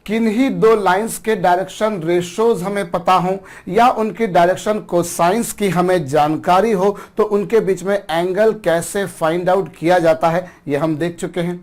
किन्हीं दो लाइंस के डायरेक्शन रेशोज हमें पता हो या उनकी डायरेक्शन कोसाइंस की हमें जानकारी हो तो उनके बीच में एंगल कैसे फाइंड आउट किया जाता है ये हम देख चुके हैं।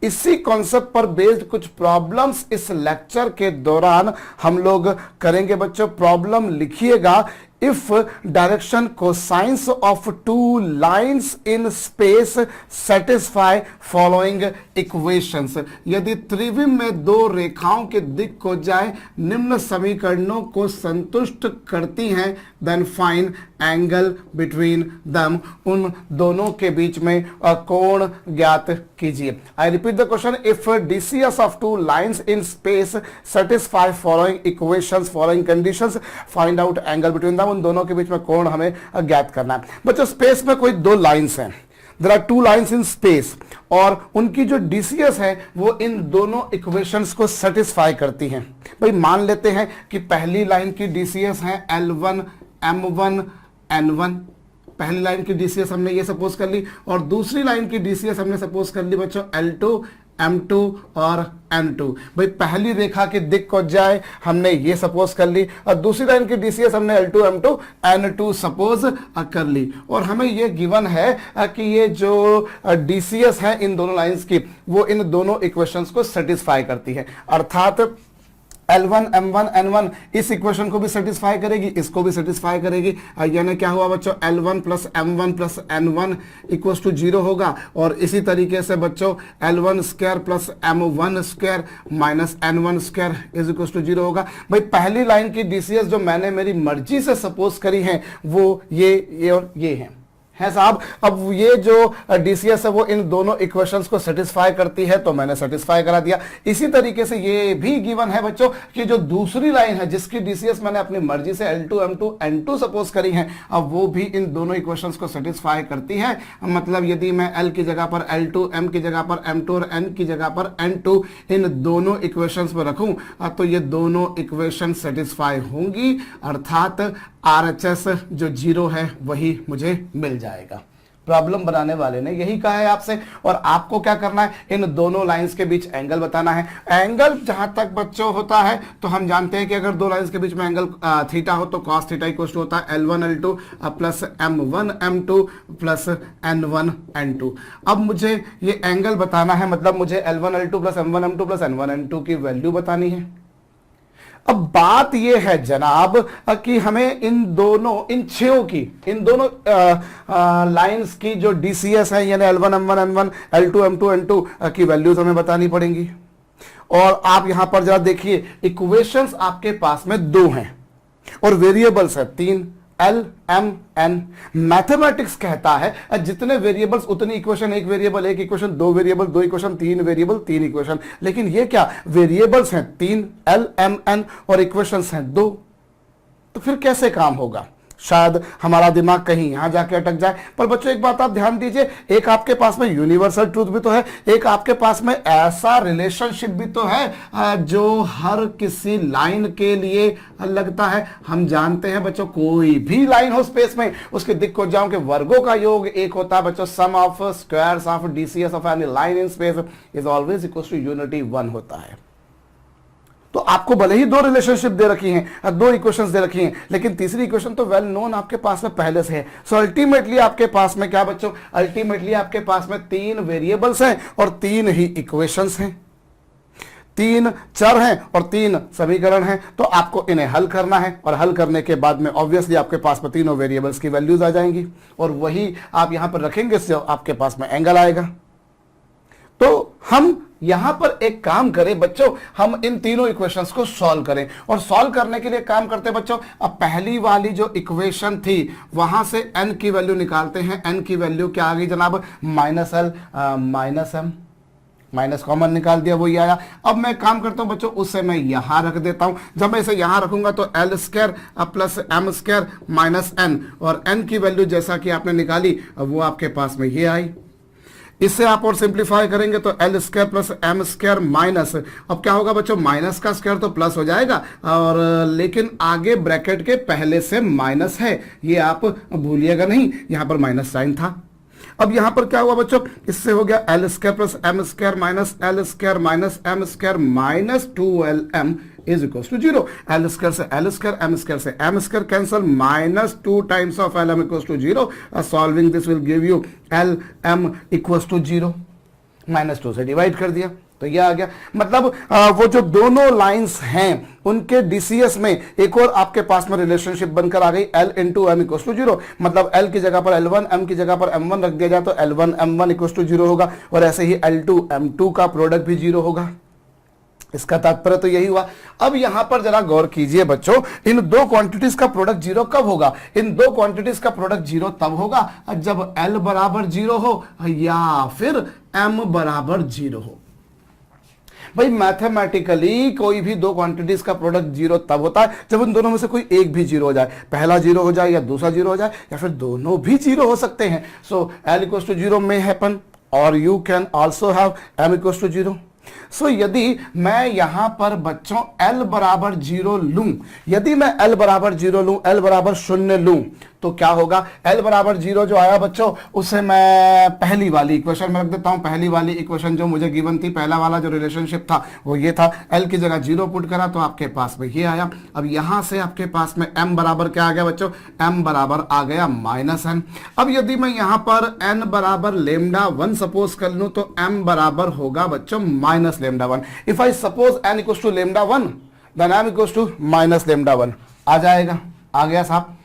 इसी कॉन्सेप्ट पर बेस्ड कुछ प्रॉब्लम्स इस लेक्चर के दौरान हम लोग करेंगे बच्चों। प्रॉब्लम लिखिएगा, if direction cosines of two lines in space satisfy following equations। यदि त्रिविम में दो रेखाओं के दिक् को जाए निम्न समीकरणों को संतुष्ट करती हैं, then find angle between them। उन दोनों के बीच में कोण ज्ञात कीजिए। I repeat the question, if DCS of two lines in space satisfy following equations, following conditions, find out angle between them। उन दोनों के बीच में कोण हमें ज्ञात करना है। बच्चों स्पेस में कोई दो लाइंस हैं, there are two lines in space, और उनकी जो डीसीएस है वो इन दोनों इक्वेशंस को सेटिस्फाई करती हैं। भाई मान लेते हैं कि पहली लाइन की डीसीएस है L1 M1 N1, पहली लाइन की डीसीएस हमने ये सपोज कर ली, और दूसरी लाइन की डीसीएस हमने सपोज कर ली बच्चों L2 M2 और N2। भाई पहली रेखा की दिक् को जाए हमने ये सपोज कर ली, और दूसरी लाइन की डीसीएस हमने L2 M2 N2 सपोज कर ली, और हमें ये गिवन है कि ये जो डीसीएस है इन दोनों लाइंस की वो इन दोनों इक्वेशंस को सेटिस्फाई करती है। अर्थात L1 M1 N1 इस इक्वेशन को भी सेटिस्फाई करेगी, इसको भी सेटिस्फाई करेगी। यानी क्या हुआ बच्चों, L1 plus M1 plus N1 equals to 0 होगा, और इसी तरीके से बच्चों L1 square plus M1 square minus N1 square is equals to 0 होगा। भाई पहली लाइन की डीसीएस जो मैंने मेरी मर्जी से सपोज करी है वो ये और ये है साहब। अब ये जो डीसीएस है वो इन दोनों इक्वेशंस को सेटिस्फाई करती है, तो मैंने सेटिस्फाई करा दिया। इसी तरीके से ये भी गिवन है बच्चों कि जो दूसरी लाइन है जिसकी डीसीएस मैंने अपनी मर्जी से L2 M2 N2 सपोज करी है, अब वो भी इन दोनों इक्वेशंस को सेटिस्फाई करती है। मतलब यदि मैं L की जगह पर L2, M की जगह पर M2 और N की जगह पर N2 इन दोनों इक्वेशंस पर रखूं तो ये दोनों इक्वेशन सेटिस्फाई होंगी, अर्थात RHS जो 0 है वही मुझे मिल जाएगा। प्रॉब्लम बनाने वाले ने यही कहा है आपसे, और आपको क्या करना है, इन दोनों लाइंस के बीच एंगल बताना है। एंगल जहां तक बच्चों होता है तो हम जानते हैं कि अगर दो लाइंस के बीच में एंगल थीटा हो तो cos थीटा इक्वल टू होता है L1 L2 plus M1 M2 plus N1 N2। अब मुझे ये एंगल बताना है, मतलब मुझे L1 L2 plus M1 M2 plus N1 N2 की वैल्यू बतानी है। अब बात यह है जनाब कि हमें इन छयों की, इन दोनों लाइंस की जो डीसीएस है यानी L1 M1 N1 L2 M2 N2 की वैल्यूज हमें बतानी पड़ेंगी। और आप यहां पर जरा देखिए, इक्वेशंस आपके पास में दो हैं और वेरिएबल्स है 3 L M N। मैथमेटिक्स कहता है जितने वेरिएबल्स उतनी इक्वेशन, एक वेरिएबल एक इक्वेशन, दो वेरिएबल दो इक्वेशन, तीन वेरिएबल तीन इक्वेशन। लेकिन ये क्या, वेरिएबल्स हैं 3 L M N और इक्वेशंस हैं 2, तो फिर कैसे काम होगा? शायद हमारा दिमाग कहीं यहां जाके अटक जाए। पर बच्चों एक बात आप ध्यान दीजिए, एक आपके पास में यूनिवर्सल ट्रूथ भी तो है, एक आपके पास में ऐसा रिलेशनशिप भी तो है जो हर किसी लाइन के लिए लगता है। हम जानते हैं बच्चों, कोई भी लाइन हो स्पेस में उसके दिक् को जाओ के वर्गों का योग एक होता है बच्चों, sum of squares of DCs of any line in space is always equal to unity 1 होता है। तो आपको भले ही दो रिलेशनशिप दे रखी हैं, दो इक्वेशंस दे रखी हैं, लेकिन तीसरी इक्वेशन तो वेल नोन आपके पास में पहले से है। सो अल्टीमेटली आपके पास में क्या बच्चों, अल्टीमेटली आपके पास में 3 वेरिएबल्स हैं और 3 ही इक्वेशंस हैं, 3 चर हैं और 3 समीकरण हैं। तो आपको इन्हें हल करना है, और हल करने के बाद में ऑब्वियसली आपके पास में तीनों वेरिएबल्स की वैल्यूज आ जाएंगी, और वही आप यहां पर रखेंगे से आपके पास में एंगल आएगा। तो हम यहां पर एक काम करें बच्चों, हम इन तीनों इक्वेशंस को सॉल्व करें, और सॉल्व करने के लिए काम करते हैं बच्चों। अब पहली वाली जो इक्वेशन थी वहां से n की वैल्यू निकालते हैं। n की वैल्यू क्या आ गई जनाब, -L minus M, minus common निकाल दिया, वही आया। अब मैं काम करता हूं बच्चों, उससे मैं यहां रख देता हूं। जब मैं इसे यहां रखूंगा तो L square plus M square minus N, और N की वैल्यू जैसा कि आपने निकाली वो आपके पास में ये आई। इससे आप और सिंप्लीफाई करेंगे तो L square plus M square minus, अब क्या होगा बच्चों, माइनस का स्क्वायर तो प्लस हो जाएगा, और लेकिन आगे ब्रैकेट के पहले से माइनस है, ये आप भूलिएगा नहीं, यहां पर माइनस साइन था। अब यहां पर क्या हुआ बच्चों, इससे हो गया L square plus M square minus L square minus M square minus 2lm is equal to 0। L square से एल स्क्वायर, एम स्क्वायर से M square cancel, minus 2 times of lm equal to 0। Solving this will give you lm equal to 0, -2 से divide कर दिया तो ये आ गया। मतलब वो जो दोनों लाइंस हैं उनके डीसीएस में एक और आपके पास में रिलेशनशिप बनकर आ गई, L into M equal to 0। मतलब L की जगह पर L1, M की जगह पर M1 रख दिया जाए तो L1 M1 इक्वल टू 0 होगा, और ऐसे ही L2 M2 का प्रोडक्ट भी 0 होगा। इसका तात्पर्य तो यही हुआ। अब यहां पर जरा गौर कीजिए बच्चों, इन दो क्वांटिटीज का प्रोडक्ट 0 कब होगा? इन दो क्वांटिटीज का प्रोडक्ट 0 तब होगा जब L बराबर 0 हो या फिर M बराबर 0 हो। भाई मैथमेटिकली कोई भी दो क्वांटिटीज का प्रोडक्ट 0 तब होता है जब उन दोनों में से कोई एक भी 0 हो जाए, पहला 0 हो जाए या दूसरा 0 हो जाए या फिर दोनों भी 0 हो सकते हैं। So L equals to 0 may happen और you can also have M equals to 0। So यदि मैं यहां पर बच्चों L बराबर 0 लूं, यदि मैं L बराबर 0 लूं, L बराबर 0 लूं, तो क्या होगा? L बराबर 0 जो आया बच्चों, उसे मैं पहली वाली इक्वेशन में रख देता हूं। पहली वाली इक्वेशन जो मुझे गिवन थी, पहला वाला जो रिलेशनशिप था वो ये था। L की जगह 0 पुट करा तो आपके पास में ये आया। अब यहां से आपके पास में M बराबर क्या आ गया बच्चों? M बराबर आ गया -n। अब यदि मैं यहां पर n बराबर λ1 सपोज कर लूं तो M बराबर होगा बच्चों -λ1। If I suppose n equals to λ1 then M equals to -λ1 आ जाएगा। आ गया साहब।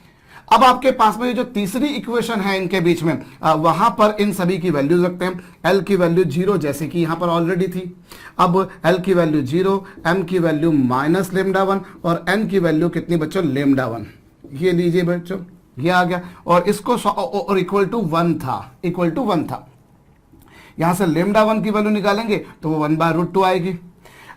अब आपके पास में ये जो तीसरी इक्वेशन है इनके बीच में, वहां पर इन सभी की वैल्यूज रखते हैं। L की वैल्यू 0 जैसे कि यहां पर ऑलरेडी थी। अब L की वैल्यू 0, M की वैल्यू -λ1 और N की वैल्यू कितनी बच्चों? λ1। ये लीजिए बच्चों, ये आ गया और इसको और इक्वल टू 1 था, इक्वल टू 1 था। यहां से λ1 की वैल्यू निकालेंगे तो वो 1/√2 आएगी।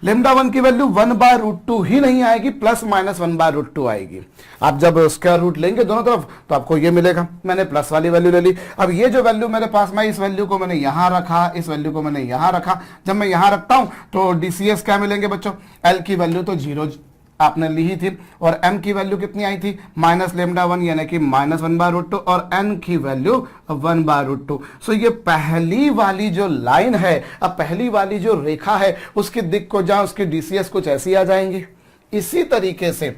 λ1 की वैल्यू 1/√2 ही नहीं आएगी, प्लस माइनस 1/√2 आएगी। आप जब स्क्वायर रूट लेंगे दोनों तरफ तो आपको ये मिलेगा। मैंने प्लस वाली वैल्यू ले ली। अब ये जो वैल्यू मेरे पास में, इस वैल्यू को मैंने यहां रखा, इस वैल्यू को मैंने यहां रखा। जब मैं यहां रखता हूं तो डीसीएस क्या मिलेंगे बच्चों? L की वैल्यू तो 0 आपने ली ही थी और M की वैल्यू कितनी आई थी? -λ1 यानी कि -1/√2 और N की वैल्यू 1/√2। सो ये पहली वाली जो लाइन है, अब पहली वाली जो रेखा है उसकी दिक् को जहां उसकी डीसीएस कुछ ऐसी आ जाएंगी। इसी तरीके से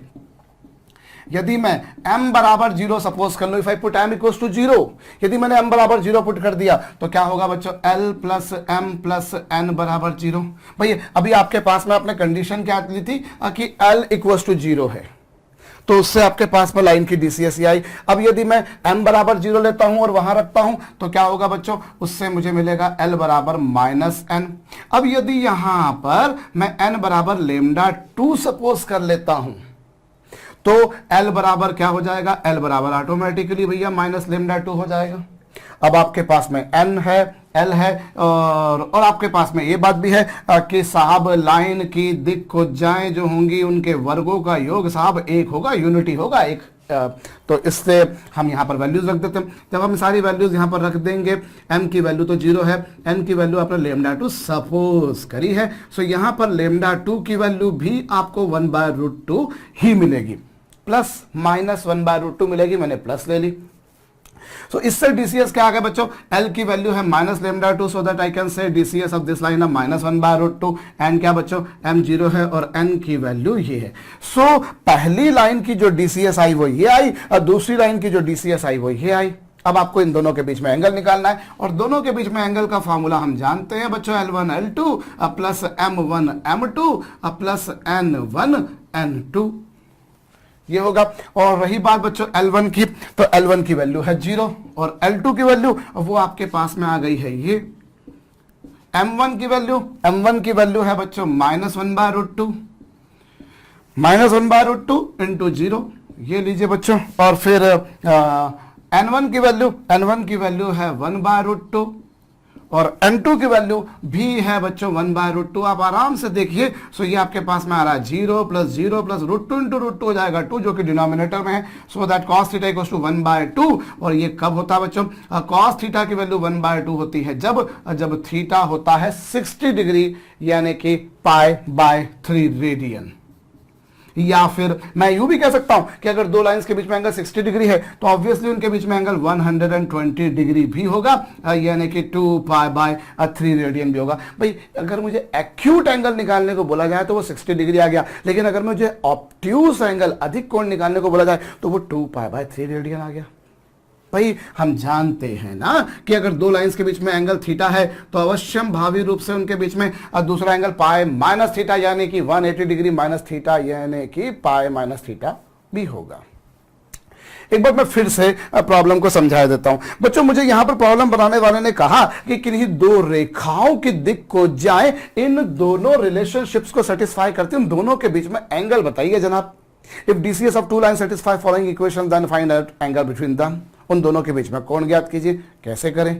यदि मैं M बराबर 0 सपोज कर लो, if I put M equals to 0, यदि मैंने M बराबर 0 पुट कर दिया तो क्या होगा बच्चों? L plus M plus N बराबर 0। भाई अभी आपके पास में आपने कंडीशन क्या ली थी कि L इक्वल्स टू 0 है, तो उससे आपके पास में लाइन की डीसीएस आई। अब यदि मैं M बराबर 0 लेता हूं और वहां रखता हूं तो क्या होगा बच्चों? उससे मुझे मिलेगा L बराबर -n। अब यदि यहां पर मैं N बराबर λ2 सपोज कर लेता हूं तो L बराबर क्या हो जाएगा? L बराबर ऑटोमेटिकली भैया -λ2 हो जाएगा। अब आपके पास में N है, L है और आपके पास में ये बात भी है कि साहब लाइन की दिक् को जाएं जो होंगी उनके वर्गों का योग साहब 1 होगा, यूनिटी होगा 1। तो इससे हम यहां पर वैल्यूज रख देते हैं। जब हम सारी वैल्यूज यहां पर रख देंगे, M की वैल्यू तो 0 है, N की वैल्यू आपने λ2 सपोज करी है। सो यहां पर λ2 की वैल्यू भी आपको 1/√2 ही मिलेगी, प्लस माइनस 1/√2 मिलेगी, मैंने प्लस ले ली। सो इससे डीसीएस क्या आ गया बच्चों? L की वैल्यू है -λ2, so that I can say DCS of this line है -1/√2। एंड क्या बच्चों? M 0 है और N की वैल्यू ये है। सो पहली लाइन की जो डीसीएस आई वो ये आई और दूसरी लाइन की जो डीसीएस आई वो ये आई। अब आपको इन दोनों के बीच में एंगल निकालना है और दोनों के बीच में एंगल का फॉर्मूला हम जानते हैं बच्चों, L1 L2 plus M1 M2 plus N1 N2 ये होगा। और रही बात बच्चों L1 की, तो L1 की वैल्यू है 0 और L2 की वैल्यू वो आपके पास में आ गई है ये। M1 की वैल्यू है बच्चों -1/√2, -1/√2 इंटू 0, ये लीजिए बच्चों। और फिर N1 की वैल्यू है 1/√2 और N2 की वैल्यू भी है बच्चों 1/√2। आप आराम से देखिए। सो ये आपके पास में आ रहा है 0 प्लस 0 प्लस √2 इंटू √2 हो जाएगा 2, जो कि डिनोमिनेटर में है। So that cos theta equals to 1/2। और ये कब होता है बच्चों? cos थीटा की वैल्यू 1/2 होती है जब थीटा होता है 60 डिग्री यानी कि π/3 रेडियन। या फिर मैं यूं भी कह सकता हूं कि अगर दो लाइंस के बीच में एंगल 60 डिग्री है तो ऑब्वियसली उनके बीच में एंगल 120 डिग्री भी होगा, यानी कि 2π/3 रेडियन भी होगा। भाई अगर मुझे एक्यूट एंगल निकालने को बोला जाए तो वो 60 डिग्री आ गया, लेकिन अगर मुझे ऑब्ट्यूस एंगल अधिक कोण निकालने को बोला जाए तो वो 2π/3 रेडियन आ गया। भाई हम जानते हैं ना कि अगर दो लाइंस के बीच में एंगल थीटा है तो अवश्यम भावी रूप से उनके बीच में दूसरा एंगल π-θ यानी कि 180 डिग्री माइनस थीटा यानी कि π-θ भी होगा। एक बार मैं फिर से प्रॉब्लम को समझा देता हूं बच्चों। मुझे यहां पर प्रॉब्लम बनाने वाले ने कहा कि किन्हीं दो रेखाओं की दिक् को जाए, इन दोनों रिलेशनशिप्स को सेटिस्फाई करते उन दोनों के बीच में एंगल बताइए जनाब। If DCS of two line satisfy following equation then find out angle between them. उन दोनों के बीच में कोण ज्ञात कीजिए। कैसे करें?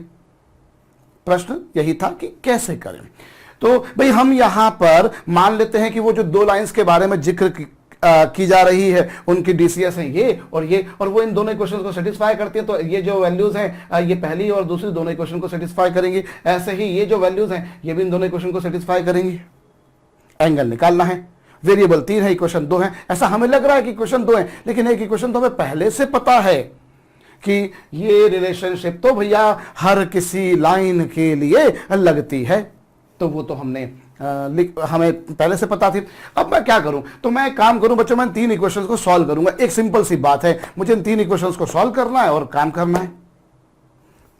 प्रश्न यही था कि कैसे करें। तो भाई हम यहां पर मान लेते हैं कि वो जो दो लाइंस के बारे में जिक्र की जा रही है उनकी DCS है ये, और वो इन दोनों इक्वेशन को सेटिस्फाई करती है। तो ये जो वैल्यूज हैं ये पहली और दूसरी दोनों इक्वेशन को सेटिस्फाई करेंगी। ऐसे ही ये जो वैल्यूज हैं ये भी इन दोनों इक्वेशन को सेटिस्फाई करेंगी। एंगल निकालना है, वेरिएबल 3 है, इक्वेशन 2 है। ऐसा हमें लग रहा है कि इक्वेशन 2 है, लेकिन एक इक्वेशन तो हमें पहले से पता है कि ये रिलेशनशिप तो भैया हर किसी लाइन के लिए लगती है, तो वो तो हमें पहले से पता थी। अब मैं क्या करूं? तो मैं एक काम करूं बच्चों, मैं 3 इक्वेशंस को सॉल्व करूंगा। एक सिंपल सी बात है, मुझे इन 3 इक्वेशंस को सॉल्व करना है और काम करना है।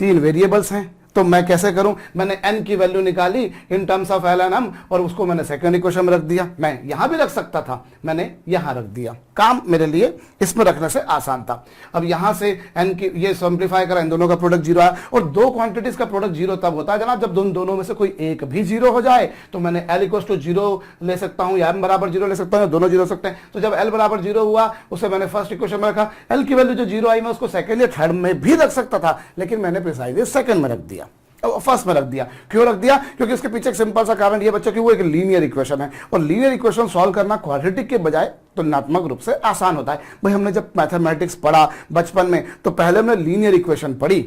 3 वेरिएबल्स हैं, तो मैं कैसे करूं? मैंने n की वैल्यू निकाली इन terms of L and M और उसको मैंने सेकंड इक्वेशन में रख दिया। मैं यहां भी रख सकता था, मैंने यहां रख दिया। काम मेरे लिए इसमें रखने से आसान था। अब यहां से n की ये सिंप्लीफाई करा, इन दोनों का प्रोडक्ट 0 आया। और दो क्वांटिटीज का प्रोडक्ट 0 तब होता है जनाब जब दोनों में से कोई एक भी 0 हो जाए। तो मैंने L = 0 ले सकता हूं या M = 0 ले सकता हूं, दोनों 0 हो सकते हैं। तो जब L = 0 हुआ उसे मैंने फर्स्ट इक्वेशन में रखा। L की वैल्यू जो 0 आई मैं उसको सेकंड या थर्ड में भी रख सकता था, लेकिन मैंने प्रिसाइजली सेकंड में रख दिया, फर्स्ट में रख दिया। क्यों रख दिया? क्योंकि इसके पीछे एक सिंपल सा कारण ये बच्चों कि वो एक लीनियर इक्वेशन है और लीनियर इक्वेशन सॉल्व करना क्वाड्रेटिक के बजाय तुलनात्मक रूप से आसान होता है। भाई हमने जब मैथमेटिक्स पढ़ा बचपन में तो पहले हमने लीनियर इक्वेशन पढ़ी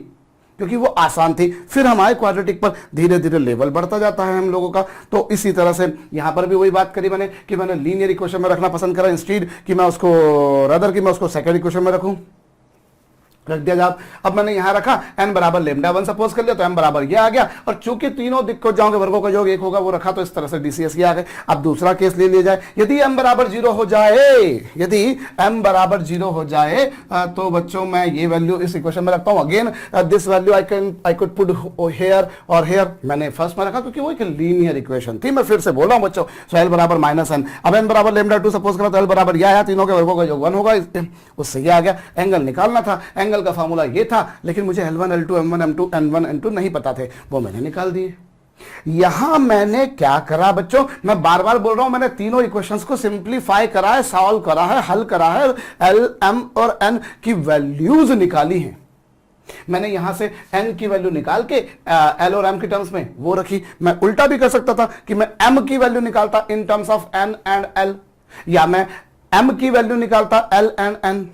क्योंकि वो आसान थी, फिर हमारे क्वाड्रेटिक पर धीरे धीरे लेवल बढ़ता जाता है हम लोगों का। तो इसी तरह से यहां पर भी वही बात करी मैंने कि मैंने लीनियर इक्वेशन में रखना पसंद करा इंस्टीड कि मैं उसको सेकंड इक्वेशन में रखूं। रख दिया जाए। अब मैंने यहां रखा n = λ1 सपोज कर लिया, तो m बराबर ये आ गया। और चूंकि तीनों दिक्कत जाओगे वर्गों का योग 1 होगा, वो रखा, तो इस तरह से DCS ये आ गए। अब दूसरा केस ले लिया जाए। यदि m = 0 हो जाए, तो बच्चों मैं ये वैल्यू इस इक्वेशन में रखता हूं। Again this value I could put here और हियर। मैंने फर्स्ट में रखा क्योंकि वो एक लीनियर इक्वेशन थी। मैं फिर से बोल रहा हूं बच्चों, सो L = -n। अब n = λ2 सपोज करा, तो L बराबर यह आया, तीनों के वर्गों का योग 1 होगा, उससे ये आ गया। एंगल निकालना था, एंगल का फार्मूला ये था, लेकिन मुझे L1 L2 M1 M2 N1 N2 नहीं पता थे, वो मैंने निकाल दिए। यहां मैंने क्या करा बच्चों, मैं बार बार बोल रहा हूं, मैंने तीनों इक्वेशंस को सिंप्लीफाई करा है, सॉल्व करा है, हल करा है, L M और N की वैल्यूज निकाली हैं। मैंने यहां से n की वैल्यू निकाल के L और M की टर्म्स में वो रखी। मैं उल्टा भी कर सकता था कि मैं M की वैल्यू निकालता इन terms of N and L, या मैं M की वैल्यू निकालता L एंड N।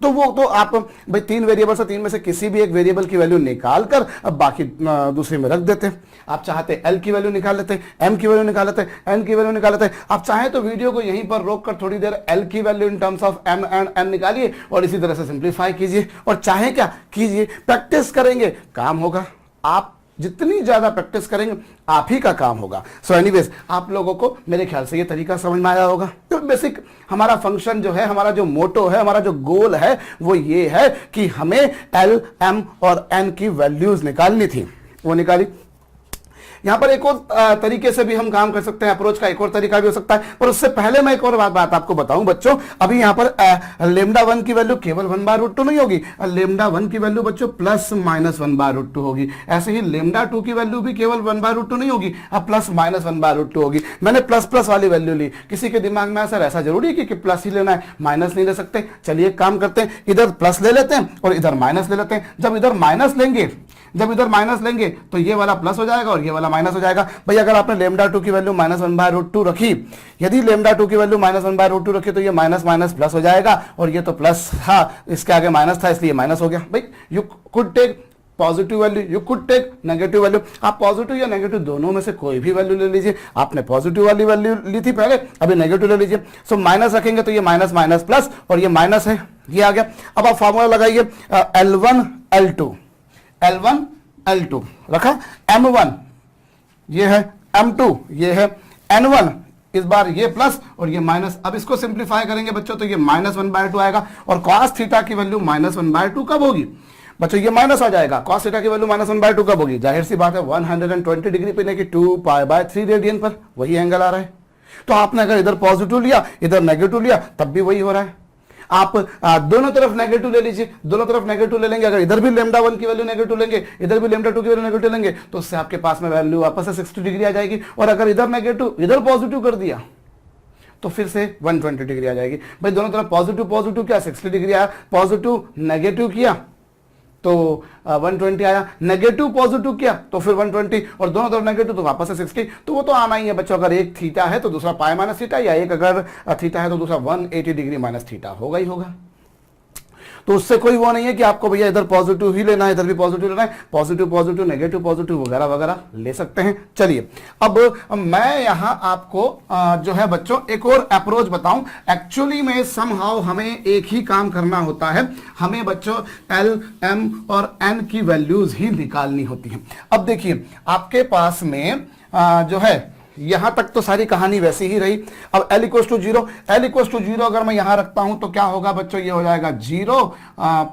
तो वो तो आप भाई 3 वेरिएबल से 3 में से किसी भी एक वेरिएबल की वैल्यू निकाल कर अब बाकी दूसरे में रख देते। आप चाहते L की वैल्यू निकाल लेते, M की वैल्यू निकाल लेते, N की वैल्यू निकाल लेते। आप चाहें तो वीडियो को यहीं पर रोक कर थोड़ी देर L की value in terms of M and N निकालिए और इसी तरह से सिंप्लीफाई कीजिए। और चाहे क्या कीजिए, प्रैक्टिस करेंगे काम होगा। आप जितनी ज्यादा प्रैक्टिस करेंगे आप ही का काम होगा। सो एनीवेज आप लोगों को मेरे ख्याल से ये तरीका समझ में आया होगा। तो बेसिक हमारा फंक्शन जो है, हमारा जो मोटो है, हमारा जो गोल है वो ये है कि हमें L, M और N की वैल्यूज निकालनी थी, वो निकाली। यहां पर एक और तरीके से भी हम काम कर सकते हैं, अप्रोच का एक और तरीका भी हो सकता है। पर उससे पहले मैं एक और बात आपको बताऊं बच्चों, अभी यहां पर λ1 की वैल्यू केवल 1/√2 नहीं होगी, λ1 की वैल्यू बच्चों +-1/√2 होगी। ऐसे ही λ2 की वैल्यू भी केवल 1/√2 नहीं होगी, अब +-1/√2 होगी। मैंने प्लस वाली वैल्यू ली। किसी के दिमाग में सर ऐसा जरूरी है कि प्लस ही लेना है, माइनस नहीं ले सकते? चलिए एक काम करते हैं, इधर प्लस ले लेते हैं और इधर माइनस ले लेते हैं। जब इधर माइनस लेंगे तो ये वाला प्लस हो जाएगा और ये वाला माइनस हो जाएगा। भाई अगर आपने λ2 की वैल्यू -1/√2 रखी, यदि λ2 की वैल्यू -1/√2 रखी तो ये माइनस माइनस प्लस हो जाएगा और ये तो प्लस था, इसके आगे माइनस था इसलिए माइनस हो गया। भाई you could take positive value, you could take negative value. आप पॉजिटिव या नेगेटिव दोनों में से कोई भी वैल्यू ले लीजिए। आपने पॉजिटिव वाली वैल्यू ली थी पहले, अभी नेगेटिव ले लीजिए। सो माइनस रखेंगे तो ये माइनस माइनस प्लस, और ये माइनस है, ये आ गया। अब आप फॉर्मूला लगाइए, L1 L2, L1 L2 रखा, M1 ये है, M2 ये है, N1 इस बार ये प्लस और ये माइनस। अब इसको सिंप्लीफाई करेंगे बच्चों तो ये -1/2 आएगा, और cos थीटा की वैल्यू -1/2 कब होगी बच्चों? ये माइनस आ जाएगा। cos थीटा की वैल्यू -1/2 कब होगी? जाहिर सी बात है 120 डिग्री पे, नहीं कि 2π/3 रेडियन पर वही एंगल आ रहा है। तो आपने अगर इधर पॉजिटिव लिया इधर नेगेटिव लिया तब भी वही हो रहा है। आप दोनों तरफ नेगेटिव ले लीजिए, दोनों तरफ नेगेटिव ले लेंगे। अगर इधर भी λ1 की वैल्यू नेगेटिव लेंगे, इधर भी λ2 की वैल्यू नेगेटिव लेंगे, तो उससे आपके पास में वैल्यू वापस से 60 डिग्री आ जाएगी। और अगर इधर नेगेटिव इधर पॉजिटिव कर दिया तो फिर से 120 डिग्री आ जाएगी। भाई दोनों तरफ पॉजिटिव पॉजिटिव क्या 60 डिग्री आया, पॉजिटिव नेगेटिव किया तो 120 आया, नेगेटिव पॉजिटिव किया तो फिर 120, और दोनों तरफ नेगेटिव तो वापस से 60। तो वो तो आना ही है बच्चों। अगर एक थीटा है तो दूसरा पाई माइनस थीटा, या एक अगर थीटा है तो दूसरा 180 डिग्री माइनस थीटा होगा ही होगा। तो उससे कोई वो नहीं है कि आपको भैया इधर पॉजिटिव ही लेना है इधर भी पॉजिटिव लेना है, पॉजिटिव पॉजिटिव नेगेटिव पॉजिटिव वगैरह वगैरह ले सकते हैं। चलिए अब मैं यहां आपको जो है बच्चों एक और अप्रोच बताऊं। एक्चुअली में समहाउ हमें एक ही काम करना होता है, हमें बच्चों L, M और N की वैल्यूज ही निकालनी होती है। अब देखिए आपके पास में जो है यहां तक तो सारी कहानी वैसी ही रही। अब L = 0, L = 0 अगर मैं यहां रखता हूं तो क्या होगा बच्चों? ये हो जाएगा 0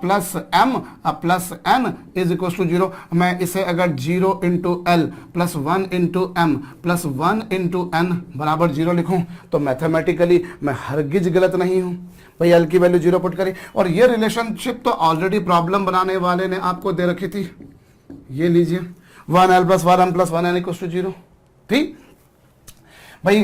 प्लस M प्लस N = 0। मैं इसे अगर 0 × L plus 1 × M plus 1 × N बराबर 0 लिखूं तो मैथमेटिकली मैं हरगिज गलत नहीं हूं। भाई L की वैल्यू 0 पुट करें, और ये रिलेशनशिप तो ऑलरेडी प्रॉब्लम बनाने वाले ने आपको दे रखी थी। ये लीजिए 1L plus 1M plus 1N = 0। ठीक भाई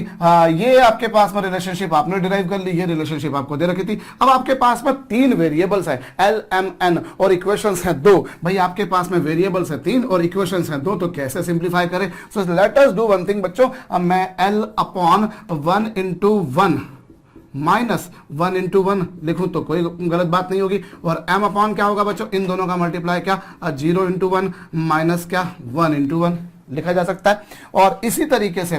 ये आपके पास में रिलेशनशिप आपने डिराइव कर ली, ये रिलेशनशिप आपको दे रखी थी। अब आपके पास में 3 वेरिएबल्स है L, M, N और इक्वेशंस हैं 2। भाई आपके पास में वेरिएबल्स है 3 और इक्वेशंस हैं 2, तो कैसे सिंप्लीफाई करें? So let us do one thing बच्चों। अब मैं L/1 × 1 माइनस 1 × 1 लिखूं तो कोई गलत बात नहीं होगी, और M/ क्या होगा बच्चों? इन दोनों का मल्टीप्लाई क्या 0 × 1 माइनस क्या 1 × 1 लिखा जा सकता है। और इसी तरीके से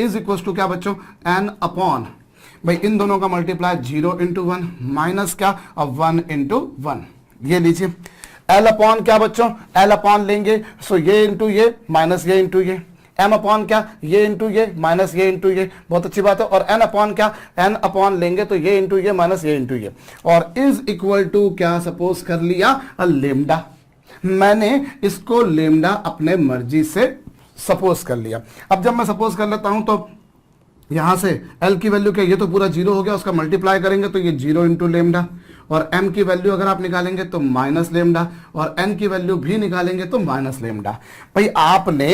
इज इक्वल टू क्या बच्चों? N/, भाई इन दोनों का मल्टीप्लाई 0 × 1 माइनस क्या 1 × 1। ये लीजिए L/ क्या बच्चों? L/ लेंगे सो ये इंटू ये माइनस ये इंटू ये, M/ क्या ये इंटू ये माइनस ये इंटू ये, बहुत अच्छी बात है। और N/ क्या N/ लेंगे तो ये इंटू ये माइनस ये इंटू ये, और इज इक्वल टू क्या सपोज कर लिया लेमडा। मैंने इसको लेमडा अपने मर्जी से सपोज कर लिया। अब जब मैं सपोज कर लेता हूं तो यहां से L की वैल्यू क्या, ये तो पूरा 0 हो गया, उसका मल्टीप्लाई करेंगे तो ये 0 × लेमडा, और M की वैल्यू अगर आप निकालेंगे तो माइनस लेमडा, और N की वैल्यू भी निकालेंगे तो माइनस लेमडा। भाई आपने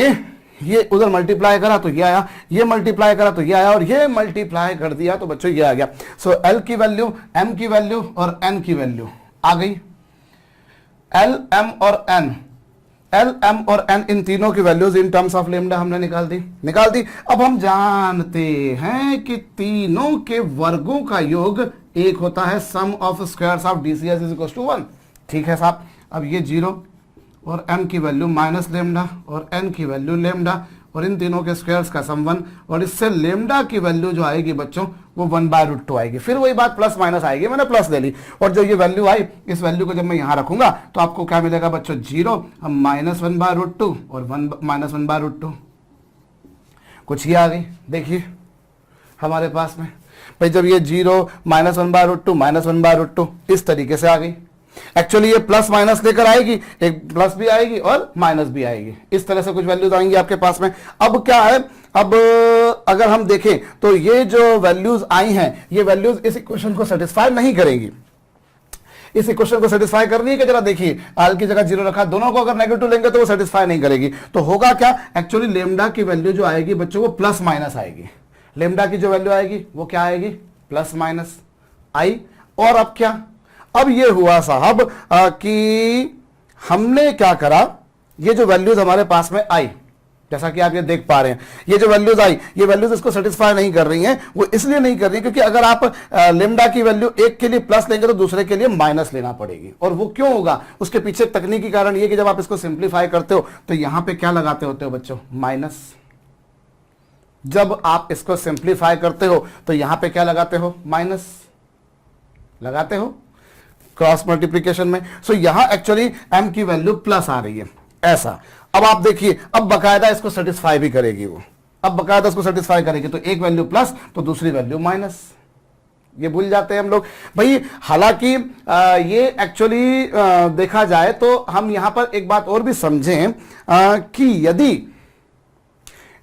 ये उधर मल्टीप्लाई करा तो ये आया, ये मल्टीप्लाई करा तो ये आया, और ये मल्टीप्लाई कर दिया तो बच्चों ये आ गया। सो L की वैल्यू, M की वैल्यू और N की वैल्यू आ गई। L, M और N, L, M और N इन तीनों की values in terms of lambda हमने निकाल दी। अब हम जानते हैं कि तीनों के वर्गों का योग 1 होता है, सम ऑफ स्क्वायर्स ऑफ DCS = 1। ठीक है साहब। अब ये 0 और M की वैल्यू माइनस लेमडा और N की वैल्यू लेमडा, और इन तीनों के स्क्वायर्स का सम 1, और इससे लेमडा की वैल्यू जो आएगी बच्चों वो 1/√2 आएगी। फिर वही बात प्लस माइनस आएगी, मैंने प्लस ले ली, और जो ये वैल्यू आई इस वैल्यू को जब मैं यहां रखूंगा तो आपको क्या मिलेगा बच्चों? 0 -1/√2 और 1 -1/√2। कुछ ही आ गई देखिए हमारे पास में। भाई जब ये 0 -1/√2 -1/√2 इस तरीके से आ गई, एक्चुअली ये प्लस माइनस लेकर आएगी, एक प्लस भी आएगी और माइनस भी आएगी, इस तरह से कुछ वैल्यूज आएंगी आपके पास में। अब क्या है, अब अगर हम देखें तो ये जो वैल्यूज आई हैं ये वैल्यूज इस इक्वेशन को सेटिस्फाई नहीं करेंगी। इस इक्वेशन को सेटिस्फाई करनी है कि जरा देखिए, L की जगह 0 रखा, दोनों को अगर नेगेटिव लेंगे तो वो सेटिस्फाई नहीं करेगी। तो होगा क्या, एक्चुअली लेमडा की वैल्यू जो आएगी बच्चों वो प्लस माइनस आएगी। लेमडा की जो वैल्यू आएगी वो क्या आएगी? प्लस माइनस आई। और अब क्या, अब ये हुआ साहब कि हमने क्या करा, ये जो वैल्यूज हमारे पास में आई जैसा कि आप ये देख पा रहे हैं, ये जो वैल्यूज आई, ये वैल्यूज इसको सेटिस्फाई नहीं कर रही हैं। वो इसलिए नहीं कर रही क्योंकि अगर आप लेमडा की वैल्यू एक के लिए प्लस लेंगे तो दूसरे के लिए माइनस लेना पड़ेगी। और वो क्यों होगा, उसके पीछे तकनीकी कारण ये कि जब आप इसको सिंप्लीफाई करते हो तो यहां पे क्या लगाते होते हो बच्चों, माइनस। जब आप इसको सिंप्लीफाई करते हो तो यहां पे क्या लगाते हो, माइनस लगाते हो क्रॉस मल्टीप्लीकेशन में। सो यहां एक्चुअली m की वैल्यू प्लस आ रही है, ऐसा। अब आप देखिए, अब बकायदा इसको सेटिस्फाई भी करेगी वो, अब बकायदा इसको सेटिस्फाई करेगी, तो एक वैल्यू प्लस तो दूसरी वैल्यू माइनस। ये भूल जाते हैं हम लोग भाई। हालांकि ये एक्चुअली देखा जाए तो हम यहां पर एक बात और भी समझें कि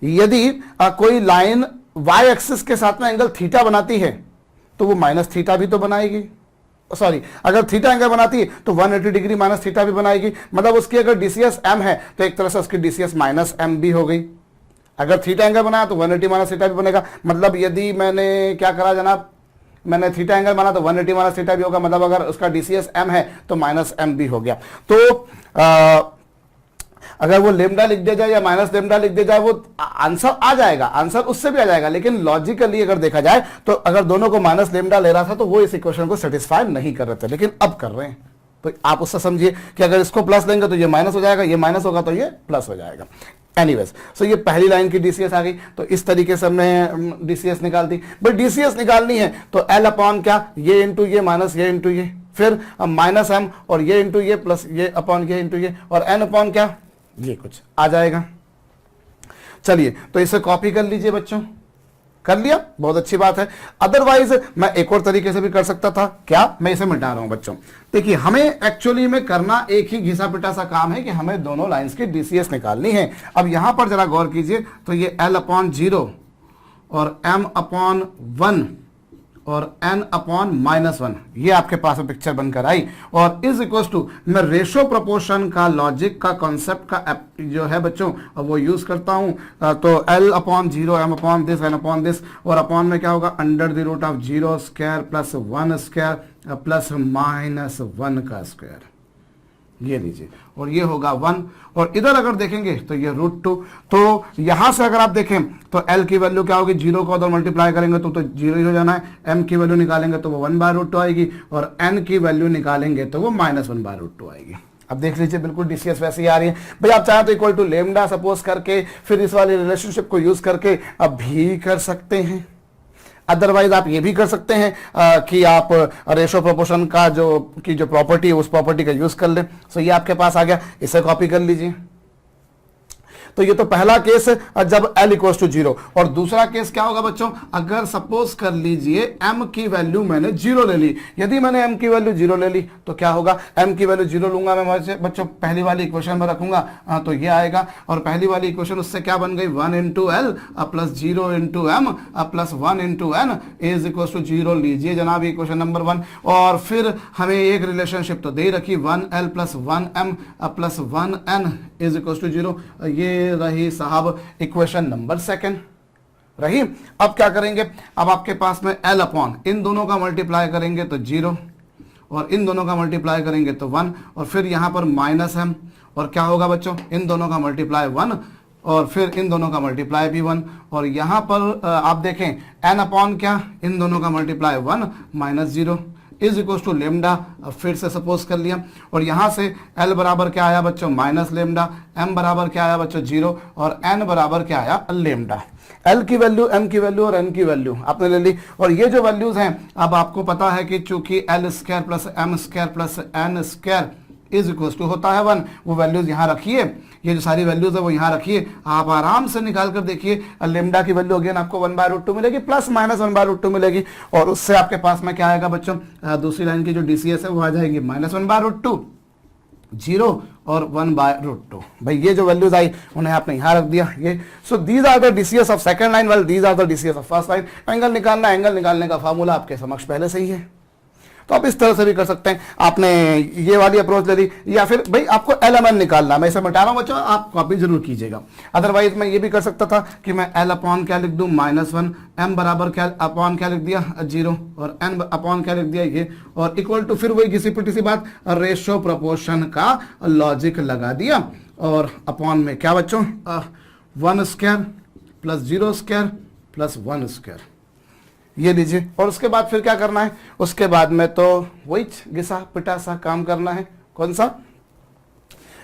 यदि कोई लाइन y एक्सिस के साथ में एंगल थीटा बनाती है तो वो माइनस थीटा भी तो बनाएगी, सॉरी, अगर थीटा एंगल बनाती है तो 180 डिग्री माइनस थीटा भी बनाएगी। मतलब उसकी अगर डीसीएस m है तो एक तरह से उसकी डीसीएस माइनस m भी हो गई। अगर थीटा एंगल बनाया तो 180 माइनस थीटा भी बनेगा। मतलब यदि मैंने क्या करा जनाब, मैंने थीटा एंगल बना तो 180 माइनस थीटा भी होगा। मतलब अगर उसका डीसीएस m है तो माइनस m भी हो गया। तो अगर वो लेमडा लिख दिया जाए या माइनस लेमडा लिख दिया जाए वो आंसर आ जाएगा, आंसर उससे भी आ जाएगा। लेकिन लॉजिकली अगर देखा जाए तो अगर दोनों को माइनस लेमडा ले रहा था तो वो इस इक्वेशन को सेटिस्फाई नहीं कर रहे थे, लेकिन अब कर रहे हैं। तो आप उससे समझिए कि अगर इसको प्लस लेंगे तो ये माइनस हो जाएगा, ये माइनस होगा तो ये प्लस हो जाएगा। एनीवेज, सो ये पहली लाइन की डीसीएस आ गई। तो इस तरीके से हमने डीसीएस निकाल दी। बट डीसीएस निकालनी है तो एल अपॉन क्या, ये इंटू ये माइनस ये इंटू ये, फिर माइनस एम और ये इंटू ये प्लस ये अपॉन ये इंटू ये, और एन अपॉन क्या, ये कुछ आ जाएगा। चलिए तो इसे कॉपी कर लीजिए बच्चों, कर लिया, बहुत अच्छी बात है। अदरवाइज मैं एक और तरीके से भी कर सकता था, क्या, मैं इसे मिटा रहा हूं बच्चों। देखिए हमें एक्चुअली में करना एक ही घिसा पिटा सा काम है कि हमें दोनों लाइंस की डीसीएस निकालनी है। अब यहां पर जरा गौर कीजिए तो ये l अपॉन 0 और m अपॉन 1 और n अपॉन -1 ये आपके पास पिक्चर बनकर आई। और इज इक्वल टू मैं रेशो प्रोपोर्शन का लॉजिक का कॉन्सेप्ट का जो है बच्चों वो यूज करता हूं। तो l upon 0 m upon this n upon this, और अपॉन में क्या होगा, under the root of 0 square plus 1 square plus -1 का स्क्वायर, ये लीजिए, और ये होगा 1। और इधर अगर देखेंगे तो ये √2। तो यहां से अगर आप देखें तो l की वैल्यू क्या होगी, 0 को उधर मल्टीप्लाई करेंगे तो 0 ही हो जाना है। m की वैल्यू निकालेंगे तो वो 1/√2 आएगी, और n की वैल्यू निकालेंगे तो वो -1/√2 आएगी। अब देख लीजिए बिल्कुल डीसीएस वैसे ही आ रही है भाई। आप चाहें तो इक्वल टू लेमडा सपोज करके फिर इस वाले रिलेशनशिप को यूज करके अब भी कर सकते हैं। अदरवाइज आप ये भी कर सकते हैं कि आप रेशो प्रोपोर्शन का जो प्रॉपर्टी है उस प्रॉपर्टी का यूज कर लें। सो ये आपके पास आ गया, इसे कॉपी कर लीजिए। तो ये तो पहला केस जब l इक्वल्स टू 0। और दूसरा केस क्या होगा बच्चों, अगर सपोज कर लीजिए m की वैल्यू मैंने 0 ले ली। यदि मैंने m की वैल्यू 0 ले ली तो क्या होगा, m की वैल्यू 0 लूंगा मैं बच्चों, पहली वाली इक्वेशन में रखूंगा तो ये आएगा। और पहली वाली इक्वेशन उससे क्या बन गई, 1 into L plus 0 into M plus 1 into N is equals to 0 लीजिए जनाब, इक्वेशन नंबर 1। और फिर हमें एक रिलेशनशिप तो दे रखी 1l plus 1m plus 1n is equals to 0। ये रही साहब इक्वेशन नंबर 2 रही। अब क्या करेंगे, अब आपके पास में l अपॉन इन दोनों का मल्टीप्लाई करेंगे तो 0, और इन दोनों का मल्टीप्लाई करेंगे तो 1, और फिर यहां पर माइनस m, और क्या होगा बच्चों, इन दोनों का मल्टीप्लाई 1 और फिर इन दोनों का मल्टीप्लाई भी 1, और यहां पर आप देखें n अपॉन क्या, इन दोनों का multiply 1 -0 is equal to lambda. फिर से सपोज कर लिया, और यहां से l बराबर क्या आया बच्चों, माइनस लेमडा, m बराबर क्या आया बच्चों 0, और n बराबर क्या आया लेमडा। l की वैल्यू, m की वैल्यू और n की वैल्यू आपने ले ली। और ये जो वैल्यूज हैं अब आपको पता है कि चूंकि l square plus m square plus n square is equal to होता है 1, वो वैल्यूज यहाँ रखिए, ये जो सारी वैल्यूज है वो यहाँ रखिए। आप आराम से निकाल कर देखिए, लेमडा की वैल्यू अगेन आपको 1/√2 मिलेगी प्लस माइनस 1/√2 मिलेगी, और उससे आपके पास में क्या आएगा बच्चों, दूसरी लाइन की जो डीसीएस है वो आ जाएगी -1/√2, 0 और 1/√2। भाई ये जो वैल्यूज आई उन्हें आपने यहाँ रख दिया ये। So these are the DCs of second line, well these are the DCs of first line. Angle निकालना, एंगल निकालने का फार्मूला आपके समक्ष पहले से ही है, तो आप इस तरह से भी कर सकते हैं। आपने ये वाली अप्रोच ले ली, या फिर भाई आपको LMN निकालना, मैं इसे मिटा रहा हूं बच्चों, आप कॉपी जरूर कीजिएगा। अदरवाइज मैं ये भी कर सकता था कि मैं L अपॉन क्या लिख दूं, -1, M बराबर क्या अपॉन क्या लिख दिया 0, और N अपॉन क्या लिख दिया ये, और इक्वल टू फिर वही घिसी पिटी सी बात, रेशो प्रोपोर्शन का लॉजिक लगा दिया, और अपॉन में क्या बच्चों 1 square plus 0 square plus 1 square, ये लीजिए। और उसके बाद फिर क्या करना है, उसके बाद में तो वही घिसा पिटा सा काम करना है। कौन सा,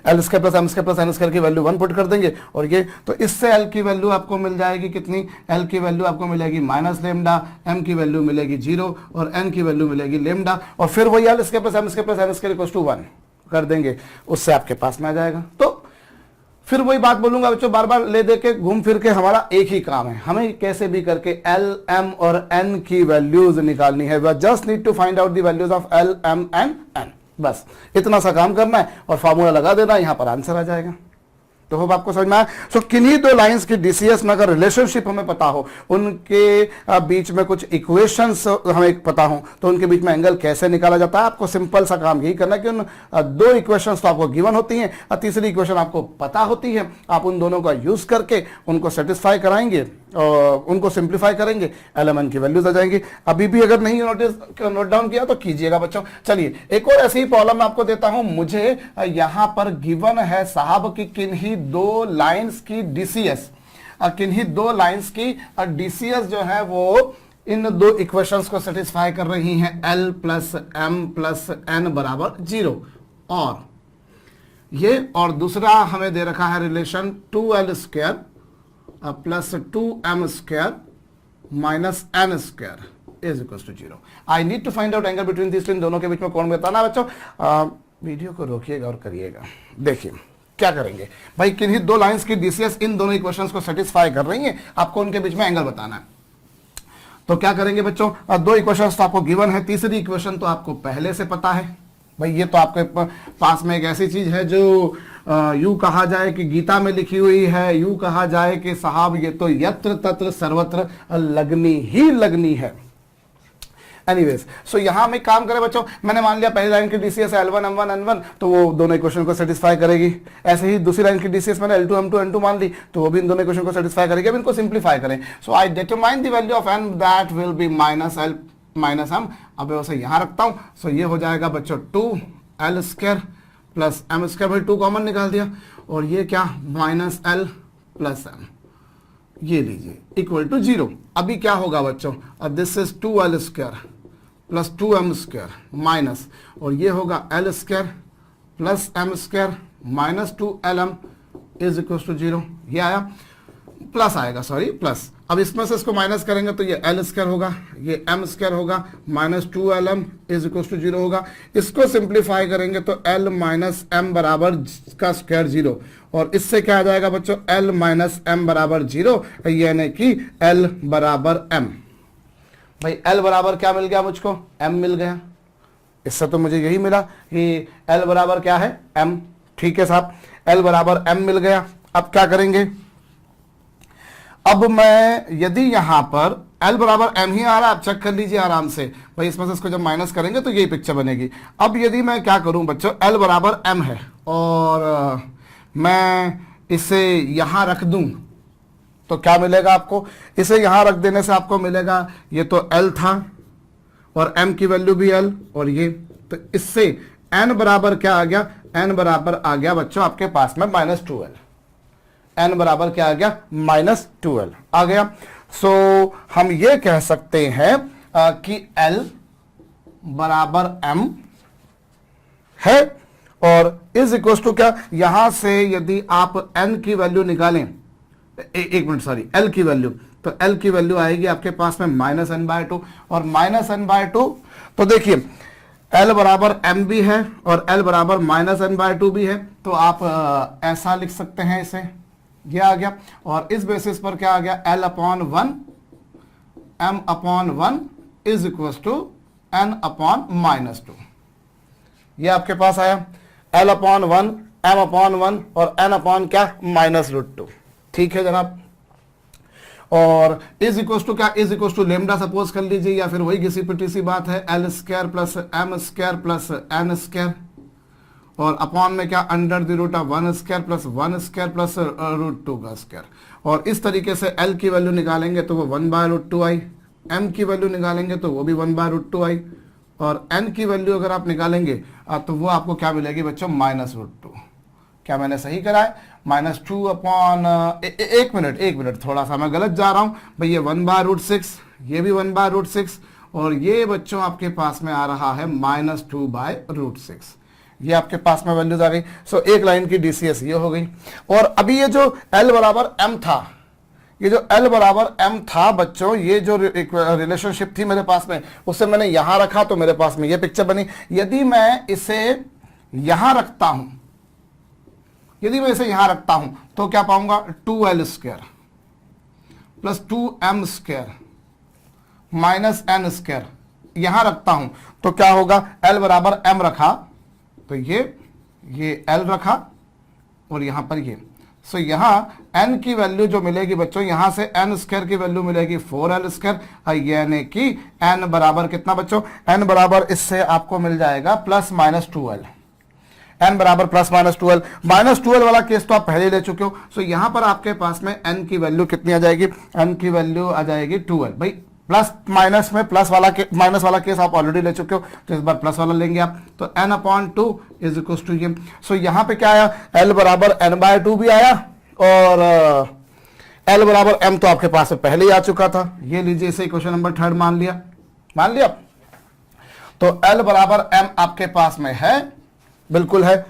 L square plus M square plus N square की वैल्यू 1 पुट कर देंगे। और ये तो इससे एल की वैल्यू आपको मिल जाएगी कितनी, एल की वैल्यू आपको मिलेगी माइनस लेमडा, एम की वैल्यू मिलेगी 0 और एन की वैल्यू मिलेगी लेमडा। और फिर वही L square plus M square plus N square equals to 1 कर देंगे, उससे आपके पास में आ जाएगा। तो फिर वही बात बोलूंगा बच्चों, बार बार ले दे के घूम फिर के हमारा एक ही काम है, हमें कैसे भी करके एल एम और एन की वैल्यूज निकालनी है। We just need to find out the values of L M and N, बस इतना सा काम करना है और फार्मूला लगा देना, यहां पर आंसर आ जाएगा। तो होप आपको समझ में आया। सो किन्हीं दो लाइंस की डीसीएस में अगर रिलेशनशिप हमें पता हो, उनके बीच में कुछ इक्वेशंस हमें पता हो, तो उनके बीच में एंगल कैसे निकाला जाता है, आपको सिंपल सा काम यही करना है कि उन दो इक्वेशंस तो आपको गिवन होती हैं और तीसरी इक्वेशन आपको पता होती है, आप उन दोनों का यूज करके उनको सेटिस्फाई कराएंगे और उनको सिंप्लीफाई करेंगे, एलएमएन की वैल्यूज आ जाएंगी। अभी भी अगर नहीं नोट डाउन किया तो कीजिएगा बच्चों। चलिए एक और ऐसी ही प्रॉब्लम मैं आपको देता हूं। मुझे यहां पर गिवन है साहब की किन्हीं दो लाइंस की डीसीएस, किन्हीं दो लाइंस की डीसीएस जो है वो इन दो इक्वेशंस को सेटिस्फाई कर रही हैं, L plus M plus N बराबर 0। और ये और दूसरा हमें दे रखा है relation 2l square plus 2m square minus n square is equal to 0। I need to find out angle between this, इन दोनों के बीच में कोण बताना बच्चों। वीडियो को रोकिएगा और करिएगा। देखिए क्या करेंगे भाई, किन्हीं दो लाइंस की डीसीएस इन दोनों इक्वेशंस को सेटिस्फाई कर रही हैं, आपको उनके बीच में एंगल बताना है। तो क्या करेंगे बच्चों, दो इक्वेशंस तो आपको गिवन है, तीसरी इक्वेशन तो आपको पहले से पता है भाई। ये तो आपके पास में एक ऐसी चीज है जो यूं कहा जाए कि गीता में लिखी हुई है, यूं कहा जाए कि साहब ये तो यत्र तत्र सर्वत्र लगनी ही लगनी है। एनीवेज, सो यहां में काम करें बच्चों, मैंने मान लिया पहली लाइन की डीसीएस L1 M1 N1, तो वो दोनों इक्वेशन को सेटिस्फाई करेगी। ऐसे ही दूसरी लाइन की डीसीएस मैंने L2 M2 N2 मान ली, तो वो भी इन दोनों इक्वेशन को सेटिस्फाई करेगी। अब इनको सिंप्लीफाई करें। So I determine the value of n that will be minus L minus m। अब उसे यहां रखता हूं। सो ये हो जाएगा बच्चों 2l square plus m square, भाई 2 कॉमन निकाल दिया, और ये क्या माइनस l प्लस m, ये लीजिए इक्वल टू 0। अभी क्या होगा बच्चों, this is 2l square plus 2m square minus, और ये होगा l square plus m square minus 2lm is equal to 0। ये आया, प्लस आएगा, सॉरी प्लस। अब इसमें से इसको माइनस करेंगे तो ये l स्क्वायर होगा, ये m स्क्वायर होगा, minus 2lm is equal to 0 होगा। इसको सिंप्लीफाई करेंगे तो l माइनस m बराबर का स्क्वायर 0, और इससे क्या आ जाएगा बच्चों, l माइनस m बराबर 0, यानी कि l बराबर m। भाई l बराबर क्या मिल गया मुझको, m मिल गया। इससे तो मुझे यही मिला कि l बराबर क्या है, m। ठीक है साहब, l बराबर m मिल गया। अब क्या करेंगे, अब मैं यदि यहां पर L बराबर m ही आ रहा है, आप चेक कर लीजिए आराम से भाई, इसमें से इसको जब माइनस करेंगे तो यही पिक्चर बनेगी। अब यदि मैं क्या करूं बच्चों, L बराबर m है और मैं इसे यहां रख दूं तो क्या मिलेगा आपको, इसे यहां रख देने से आपको मिलेगा, ये तो L था और m की वैल्यू भी L, और ये तो इससे n बराबर क्या आ गया, n बराबर आ गया बच्चों आपके पास में माइनस 2l। n बराबर क्या आ गया, माइनस 2l आ गया। सो हम ये कह सकते हैं कि l बराबर m है और इज इक्वल टू क्या, यहां से यदि आप n की वैल्यू निकालें, एक मिनट सॉरी, l की वैल्यू, तो l की वैल्यू आएगी आपके पास में माइनस n/2, और माइनस n/2, तो देखिए l बराबर m भी है और l बराबर माइनस n/2 भी है, तो आप ऐसा लिख सकते हैं इसे, ये आ गया। और इस बेसिस पर क्या आ गया, L/1 m/1 is equal to n/-2, ये आपके पास आया L/1 m/1 और n/ क्या, -√2। ठीक है जनाब, और इज इक्वल टू क्या, is equal to lambda suppose कर लीजिए, या फिर वही घिसी पिटी सी बात है, L square plus m square plus n square, और अपॉन में क्या, under the root of 1 square plus 1 square plus √2 का स्क्वायर। और इस तरीके से L की वैल्यू निकालेंगे तो वो 1/√2 आई, M की वैल्यू निकालेंगे तो वो भी 1/√2 आई, और N की वैल्यू अगर आप निकालेंगे तो वो आपको क्या मिलेगी बच्चों, -√2। क्या मैंने सही करा है, -2 एक मिनट थोड़ा सा मैं गलत जा रहा हूं भाई, ये 1/√6, ये भी 1/√6, और ये बच्चों आपके पास में आ रहा है -2/√6। ये आपके पास में वैल्यूज आ गई। सो एक लाइन की डीसीएस ये हो गई। और अभी ये जो L बराबर M था, ये जो L बराबर M था बच्चों, ये जो रिलेशनशिप थी मेरे पास में, उससे मैंने यहां रखा तो मेरे पास में ये पिक्चर बनी। यदि मैं इसे यहां रखता हूं, तो क्या पाऊंगा, 2L² plus 2M² minus N²। यहां रखता हूं तो क्या होगा, L बराबर M रखा तो ये L रखा और यहां पर ये। सो यहां n की वैल्यू जो मिलेगी बच्चों, यहां से N² की वैल्यू मिलेगी 4L², यानी कि n बराबर कितना बच्चों, n बराबर इससे आपको मिल जाएगा +-2L। n बराबर +-2L। -2L वाला केस तो आप पहले ले चुके हो। सो यहां पर आपके पास में n की वैल्यू कितनी आ जाएगी, n की वैल्यू आ जाएगी 2L। भाई प्लस माइनस में माइनस वाला केस आप ऑलरेडी ले चुके हो, तो इस बार प्लस वाला लेंगे आप, तो n/2 इज इक्वल टू ये। सो यहां पे क्या आया, L बराबर n/2 भी आया, और L बराबर M तो आपके पास में पहले ही आ चुका था। ये लीजिए, इसे क्वेश्चन नंबर 3 मान लिया। तो L बराबर M आपके पास में है, बिल्कुल है,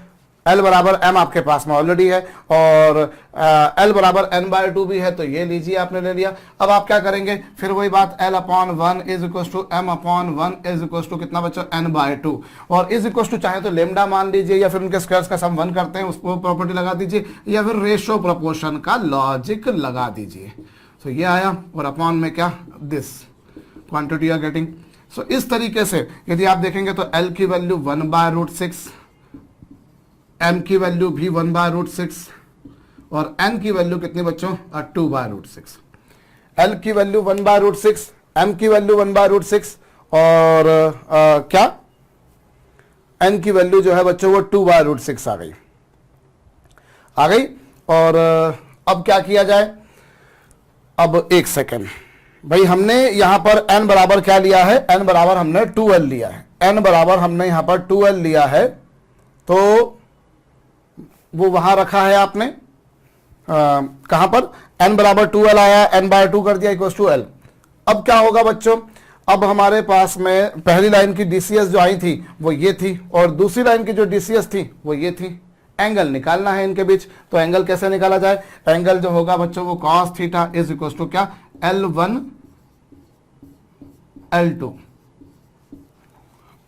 L बराबर M आपके पास में ऑलरेडी है, और L बराबर n/2 भी है, तो ये लीजिए आपने ले लिया। अब आप क्या करेंगे, फिर वही बात, L/1 is equal to M/1 is equal to कितना बच्चों, n/2, और इज इक्वल टू चाहे तो लेमडा मान लीजिए, या फिर उनके स्क्वायर्स का सम 1 करते हैं उसको प्रॉपर्टी लगा दीजिए, या फिर रेशो प्रोपोर्शन का लॉजिक लगा दीजिए। तो ये आया, और अपॉन में क्या, दिस क्वांटिटी आर गेटिंग। सो इस तरीके से यदि आप देखेंगे तो L की वैल्यू 1/√6, M की वैल्यू भी 1/√6, और N की वैल्यू कितनी बच्चों, 2/√6। L की वैल्यू 1/√6, M की वैल्यू 1/√6, और क्या, N की वैल्यू जो है बच्चों वो 2/√6 आ गई। और अब क्या किया जाए, अब एक सेकेंड भाई, हमने यहां पर n बराबर क्या लिया है, n बराबर हमने 2L लिया है, n बराबर हमने यहां पर 2L लिया है, तो वो वहां रखा है आपने, कहां पर, n बराबर 2L आया, n/2 कर दिया इक्वल टू L। अब क्या होगा बच्चों, अब हमारे पास में पहली लाइन की डीसीएस जो आई थी वो ये थी, और दूसरी लाइन की जो डीसीएस थी वो ये थी। एंगल निकालना है इनके बीच, तो एंगल कैसे निकाला जाए, एंगल जो होगा बच्चों वो cos theta is equal to क्या, L1 L2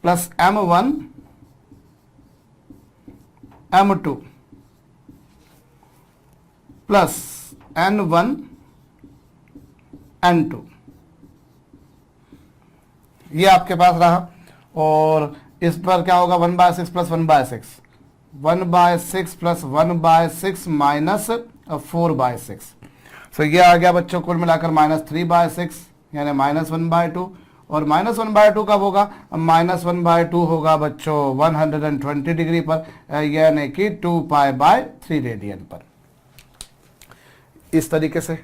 plus M1 M2 plus N1 N2, ये आपके पास रहा। और इस पर क्या होगा, 1/6 प्लस 1/6, 1/6 प्लस 1/6 माइनस 4/6। सो ये आ गया बच्चों कुल मिलाकर -3/6, यानी -1/2, और -1/2 कब होगा, -1/2 होगा बच्चों 120 डिग्री पर, यानी कि 2π/3 रेडियन पर। इस तरीके से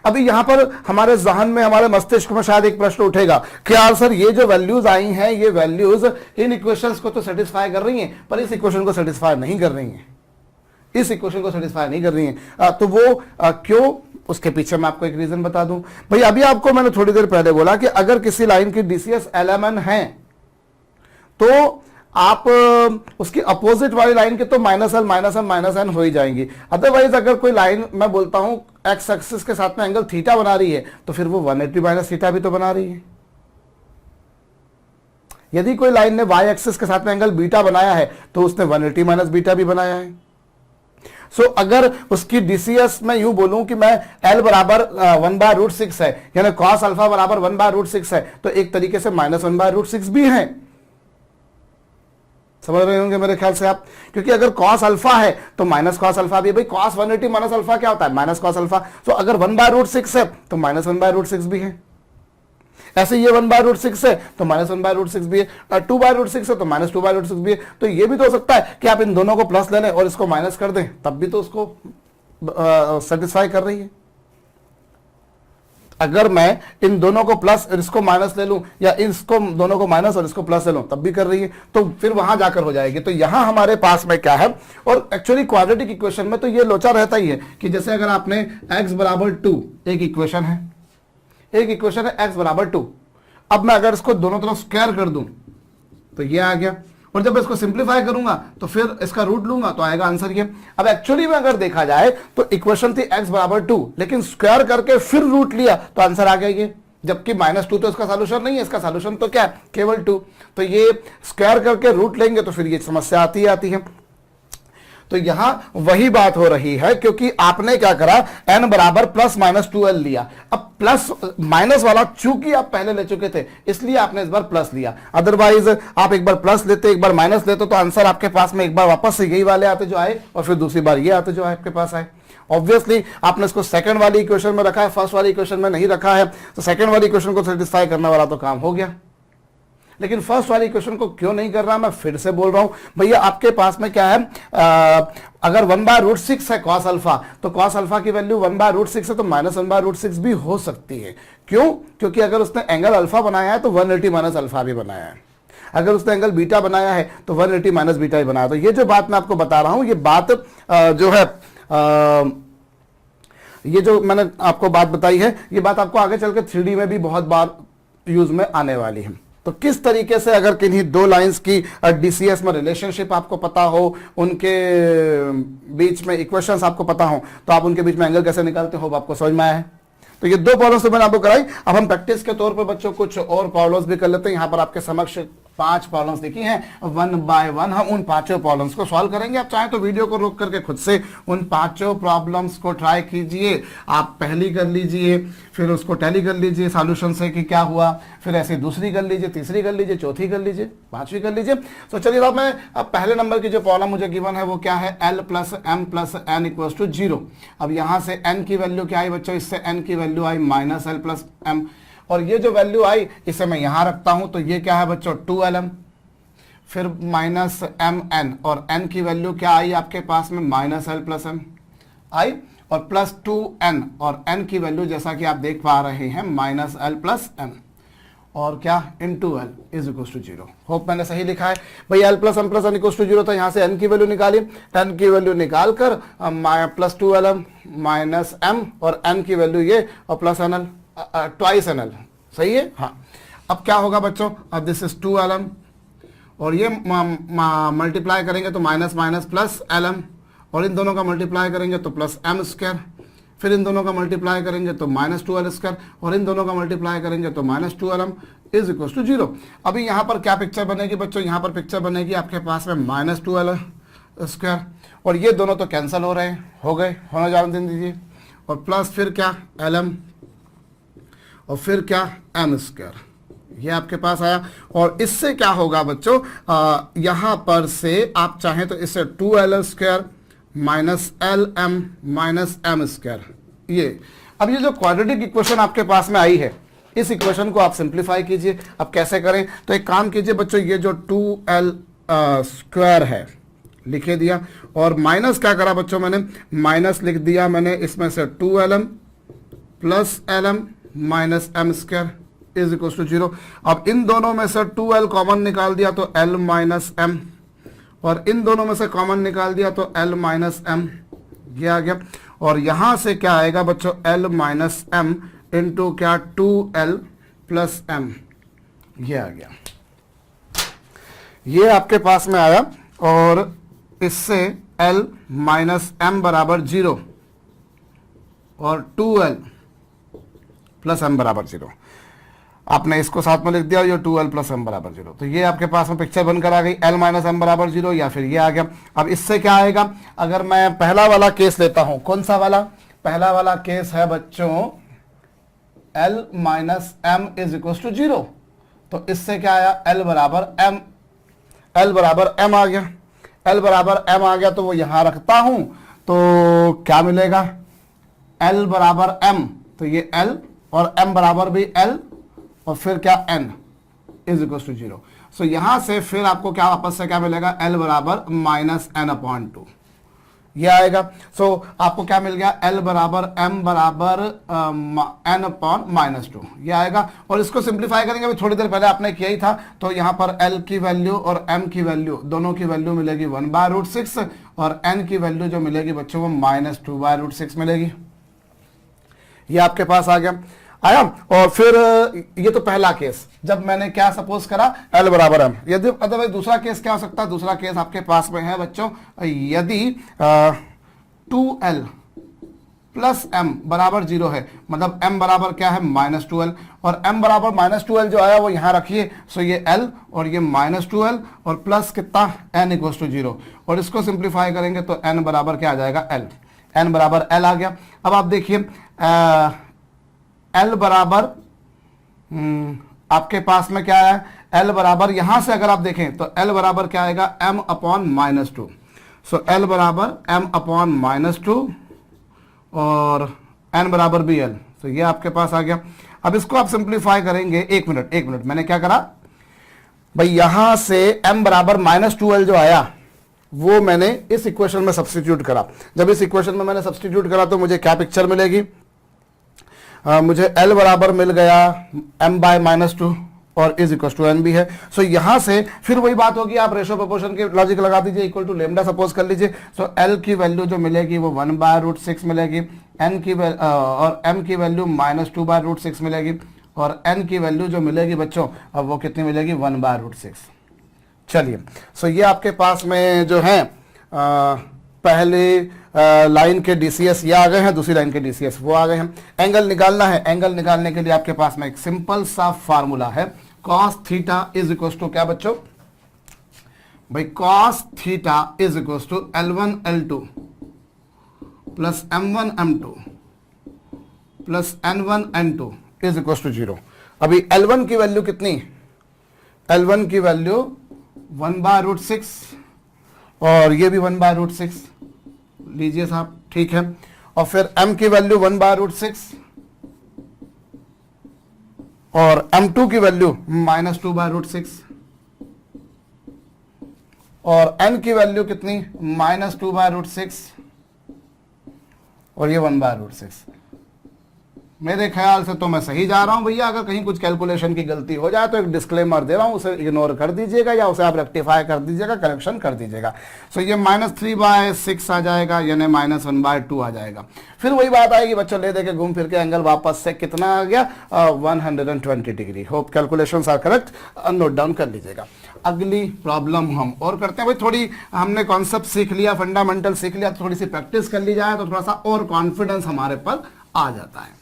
अभी यहां पर हमारे जहन में, हमारे मस्तिष्क में शायद एक प्रश्न उठेगा कि यार सर, ये जो वैल्यूज आई हैं, ये वैल्यूज इन इक्वेशंस को तो सेटिस्फाई कर रही हैं, पर इस इक्वेशन को सेटिस्फाई नहीं कर रही हैं, तो वो क्यों, उसके पीछे मैं आपको एक रीजन बता दूं। भाई अभी आपको मैंने थोड़ी देर पहले बोला कि अगर किसी लाइन की डीसीएस LMN है, तो आप उसकी अपोजिट वाली लाइन के तो -L हो ही जाएंगी। अदरवाइज अगर कोई लाइन, मैं बोलता हूं एक्स एक्सिस के साथ में एंगल थीटा बना रही है, तो फिर वो 180 - थीटा भी तो बना रही है। यदि कोई लाइन ने वाई एक्सिस के साथ में एंगल बीटा बनाया है, तो उसने 180 - बीटा भी बनाया है। सो अगर उसकी डीसीएस में यूं बोलूं कि मैं L बराबर 1/√6 है, यानी cos अल्फा बराबर 1/√6 है, तो एक तरीके से -1/√6 भी है। समझ रहे होंगे मेरे ख्याल से आप, क्योंकि अगर cos अल्फा है तो माइनस cos अल्फा भी है। भाई cos 180 माइनस अल्फा क्या होता है, माइनस cos अल्फा। तो अगर 1/√6 है तो -1/√6 भी है। ऐसे ये 1/√6 है तो -1/√6 भी है, 2/√6 है तो -2/√6 भी है। तो ये भी तो हो सकता है कि आप इन दोनों को प्लस ले लें और इसको माइनस कर दें, तब भी तो उसको सेटिस्फाई कर रही है। अगर मैं इन दोनों को प्लस और इसको माइनस ले लूं, या इसको दोनों को माइनस और इसको प्लस ले लूं, तब भी कर रही है, तो फिर वहां जाकर हो जाएगी। तो यहां हमारे पास में क्या है, और एक्चुअली क्वाड्रेटिक इक्वेशन में तो ये लोचा रहता ही है कि जैसे अगर आपने x बराबर 2 एक इक्वेशन है, x बराबर 2, अब मैं अगर इसको दोनों तरफ स्क्वायर कर दूं तो ये आ गया, और जब इसको सिंप्लीफाई करूंगा तो फिर इसका रूट लूंगा तो आएगा आंसर ये। अब एक्चुअली में अगर देखा जाए तो इक्वेशन थी x बराबर 2, लेकिन स्क्वायर करके फिर रूट लिया तो आंसर आ गया ये, जबकि -2 तो इसका सॉल्यूशन नहीं है, इसका सॉल्यूशन तो क्या है, केवल 2। तो ये स्क्वायर करके रूट लेंगे तो फिर ये समस्या आती है। तो यहां वही बात हो रही है, क्योंकि आपने क्या करा, n बराबर ±2l लिया। अब प्लस माइनस वाला चूंकि आप पहले ले चुके थे इसलिए आपने इस बार प्लस लिया, अदरवाइज आप एक बार प्लस लेते एक बार माइनस लेते तो आंसर आपके पास में एक बार वापस से यही वाले आते जो आए, और फिर दूसरी बार ये आते जो आपके पास आए। ऑब्वियसली आपने इसको सेकंड वाली इक्वेशन में रखा है, फर्स्ट वाली इक्वेशन में नहीं रखा है, तो सेकंड वाली इक्वेशन को सेटिस्फाई करने वाला तो काम हो गया, लेकिन फर्स्ट वाली इक्वेशन को क्यों नहीं कर रहा, मैं फिर से बोल रहा हूं भैया, आपके पास में क्या है, अगर 1/√6 है cos अल्फा, तो cos अल्फा की वैल्यू 1/√6 है, तो -1/√6 भी हो सकती है। क्यों? क्योंकि अगर उसने एंगल अल्फा बनाया है तो 180 माइनस अल्फा भी बनाया है, अगर उसने एंगल बीटा बनाया है तो 180 माइनस बीटा ही बनाया। तो ये जो बात मैं आपको बता रहा हूं, ये बात जो है ये जो मैंने आपको बात बताई है, ये बात आपको आगे चल के 3D में भी बहुत बार यूज में आने वाली है। तो किस तरीके से अगर किन्हीं दो लाइंस की डीसीएस में रिलेशनशिप आपको पता हो, उनके बीच में इक्वेशंस आपको पता हो, तो आप उनके बीच में एंगल कैसे निकालते हो आपको समझ में आया है। तो ये 2 प्रॉब्लम्स तो मैंने आपको कराई। अब हम प्रैक्टिस के तौर पर बच्चों कुछ और प्रॉब्लम्स भी कर लेते हैं। यहाँ पर आपके समक्ष 5 प्रॉब्लम्स लिखी हैं, 1 बाय 1 हम उन 5 प्रॉब्लम्स को सॉल्व करेंगे। आप चाहें तो वीडियो को रोक करके खुद से उन 5 प्रॉब्लम्स को ट्राई कीजिए। आप पहली कर लीजिए, फिर उसको टैली कर लीजिए सॉल्यूशन से कि क्या हुआ, फिर ऐसे दूसरी कर लीजिए, तीसरी कर लीजिए, चौथी कर लीजिए, 5वीं कर लीजिए। तो चलिए अब मैं पहले नंबर की जो प्रॉब्लम मुझे गिवन है वो क्या है, l + m + n = 0। अब यहां से n की वैल्यू क्या आई बच्चों, इससे n की वैल्यू आई -l + m, और ये जो वैल्यू आई इसे मैं यहां रखता हूं, तो ये क्या है बच्चों 2lm, फिर -mn, और n की वैल्यू क्या आई आपके पास में -l + m आई, और +2n, और n की वैल्यू जैसा कि आप देख पा रहे हैं -l + m, और क्या into l = 0। होप मैंने सही लिखा है भाई, l + m + n = 0। तो यहां से n की वैल्यू निकाली, n की वैल्यू निकाल कर +2lm -m, और n की वैल्यू ये, और +nl ट्वाइस nl, सही है। हाँ, अब क्या होगा बच्चों, अब दिस इज 2lm, और ये मल्टीप्लाई करेंगे तो माइनस प्लस lm, और इन दोनों का मल्टीप्लाई करेंगे तो +m², फिर इन दोनों का मल्टीप्लाई करेंगे तो -2l², और इन दोनों का मल्टीप्लाई करेंगे तो -2lm = 0। अभी यहाँ पर क्या पिक्चर बनेगी बच्चों, यहाँ पर पिक्चर बनेगी आपके पास में -2l², और ये दोनों तो कैंसिल हो रहे हैं, हो गए, होना जाने दीजिए, और प्लस फिर क्या lm, और फिर क्या m², ये आपके पास आया। और इससे क्या होगा बच्चों, यहां पर से आप चाहें तो इससे 2l² -lm -m², ये। अब ये जो क्वाड्रेटिक इक्वेशन आपके पास में आई है, इस इक्वेशन को आप सिंप्लीफाई कीजिए। अब कैसे करें, तो एक काम कीजिए बच्चों, ये जो 2l² है लिखे दिया, और माइनस क्या करा बच्चों, मैंने माइनस लिख दिया, मैंने इसमें से 2lm + lm -m² = 0। अब इन दोनों में से 2l कॉमन निकाल दिया तो l - m, और इन दोनों में से कॉमन निकाल दिया तो l - m, ये आ गया। और यहां से क्या आएगा बच्चों, l - m इंटू क्या 2l + m, ये आ गया, ये आपके पास में आया। और इससे l - m = 0 और 2l + m = 0, आपने इसको साथ में लिख दिया, ये 2l + m = 0। तो ये आपके पास में पिक्चर बनकर आ गई, l - m = 0, या फिर ये आ गया। अब इससे क्या आएगा, अगर मैं पहला वाला केस लेता हूं, कौन सा वाला, पहला वाला केस है बच्चों l - m = 0, तो इससे क्या आया, l = m, l = m आ गया, l = m आ गया, तो वो यहां रखता हूं तो क्या मिलेगा, l = m, तो ये l, और m बराबर भी l, और फिर क्या n = 0। सो यहां से फिर आपको क्या वापस से क्या मिलेगा, l = -n/2, ये आएगा। सो आपको क्या मिल गया, L बराबर M बराबर N अपॉन -2 ये आएगा। और इसको सिंप्लीफाई करेंगे, अभी थोड़ी देर पहले आपने किया ही था, तो यहाँ पर L की वैल्यू और M की वैल्यू दोनों की वैल्यू मिलेगी 1/√6 और N की वैल्यू जो मिलेगी बच्चों वो -2/√6 मिलेगी। ये आपके पास आ गया, आया। और फिर ये तो पहला केस, जब मैंने क्या सपोज करा, L बराबर M। यदि अदरवाइज दूसरा केस क्या हो सकता है, दूसरा केस आपके पास में है बच्चों, यदि 2L प्लस M बराबर 0 है, मतलब M बराबर क्या है -2L, और M बराबर -2L जो आया वो यहां रखिए। सो ये L और ये -2L और प्लस कितना N = 0, और इसको सिंप्लीफाई करेंगे तो N बराबर क्या आ जाएगा, L। N बराबर L आ गया। अब आप देखिए L बराबर आपके पास में क्या है, L बराबर यहां से अगर आप देखें तो L बराबर क्या आएगा, M अपॉन -2। सो L बराबर M अपॉन -2 और N बराबर भी L। तो ये आपके पास आ गया। अब इसको आप सिंप्लीफाई करेंगे, एक मिनट मैंने क्या करा भाई, यहां से M बराबर -2L जो आया वो मैंने इस इक्वेशन में सब्स्टिट्यूट करा। जब इस इक्वेशन में मैंने सब्स्टिट्यूट करा तो मुझे क्या पिक्चर मिलेगी, मुझे L बराबर मिल गया M/-2 और =N भी है। सो यहां से फिर वही बात होगी, आप रेशो प्रोपोर्शन के लॉजिक लगा दीजिए, इक्वल टू लेमडा सपोज कर लीजिए। सो L की वैल्यू जो मिलेगी वो 1/√6 मिलेगी, N की और M की वैल्यू -2/√6 मिलेगी, और N की वैल्यू जो मिलेगी बच्चों अब वो कितनी मिलेगी, 1/√6। चलिए, सो ये आपके पास में जो है पहले लाइन के DCS ये आ गए हैं, दूसरी लाइन के DCS वो आ गए हैं। एंगल निकालना है, एंगल निकालने के लिए आपके पास में एक सिंपल सा फार्मूला है, cos थीटा = क्या बच्चों भाई, cos theta = L1L2 plus M1M2 plus N1N2 = 0। अभी L1 की वैल्यू कितनी, L1 की वैल्यू 1/√6 और ये भी 1/√6 लीजिए साहब, ठीक है। और फिर M की वैल्यू 1/√6 और M2 की वैल्यू -2/√6 और N की वैल्यू कितनी, -2/√6 और ये 1/√6। मेरे ख्याल से तो मैं सही जा रहा हूं भैया। अगर कहीं कुछ कैलकुलेशन की गलती हो जाए तो एक डिस्क्लेमर दे रहा हूं, उसे इग्नोर कर दीजिएगा या उसे आप रेक्टिफाई कर दीजिएगा, करेक्शन कर दीजिएगा। सो ये -3/6 आ जाएगा, यानी -1/2 आ जाएगा। फिर वही बात आएगी बच्चों, ले देके घूम फिर के एंगल वापस से कितना आ गया, 120 degree. Hope calculations are correct, note down कर लीजिएगा। अगली प्रॉब्लम हम और करते हैं भाई। थोड़ी हमने कॉन्सेप्ट सीख लिया, फंडामेंटल सीख लिया, थोड़ी सी प्रैक्टिस कर ली जाए तो थोड़ा सा और कॉन्फिडेंस हमारे पर आ जाता है।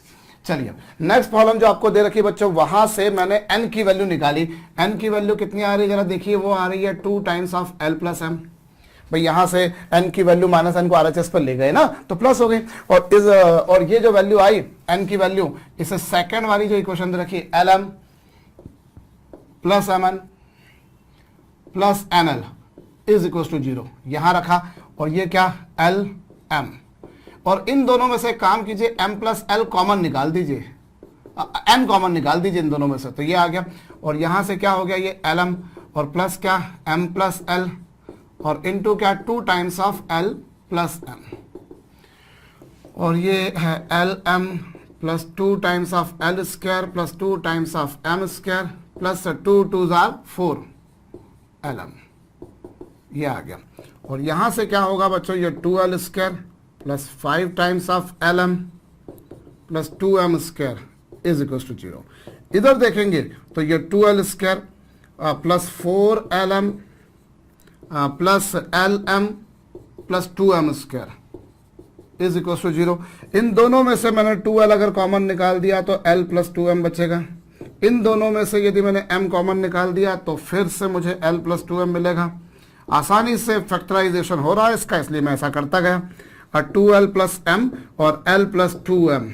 चलिए, नेक्स्ट प्रॉब्लम जो आपको दे रखी है बच्चों, वहां से मैंने N की वैल्यू निकाली। N की वैल्यू कितनी आ रही है जरा देखिए, वो आ रही है 2 times of L plus M। भाई यहां से N की वैल्यू -N को RHS पर ले गए ना, तो प्लस हो गई। और ये जो वैल्यू आई N की वैल्यू, इसे सेकंड वाली जो इक्वेशन दे रखी LM plus MN plus NL = 0 यहां रखा, और ये क्या LM, और इन दोनों में से काम कीजिए, M प्लस L कॉमन निकाल दीजिए, N कॉमन निकाल दीजिए इन दोनों में से, तो ये आ गया। और यहां से क्या हो गया, ये LM और प्लस क्या M प्लस L और इनटू क्या 2 times of L plus M, और ये है LM plus 2 times of L square plus 2 times of M square plus 2 2s are 4 LM, ये आ गया। और यहां से क्या होगा बच्चों, ये 2L square plus 5 times of LM plus 2M square = 0। इधर देखेंगे तो ये 2L square plus 4LM plus LM plus 2M square = 0। इन दोनों में से मैंने 2L अगर कॉमन निकाल दिया तो L प्लस 2M बचेगा। इन दोनों में से यदि मैंने M कॉमन निकाल दिया तो फिर से मुझे L प्लस 2M मिलेगा। आसानी से फैक्टराइजेशन हो रहा है इसका, इसलिए मैं ऐसा करता गया। 2L प्लस M और L प्लस 2M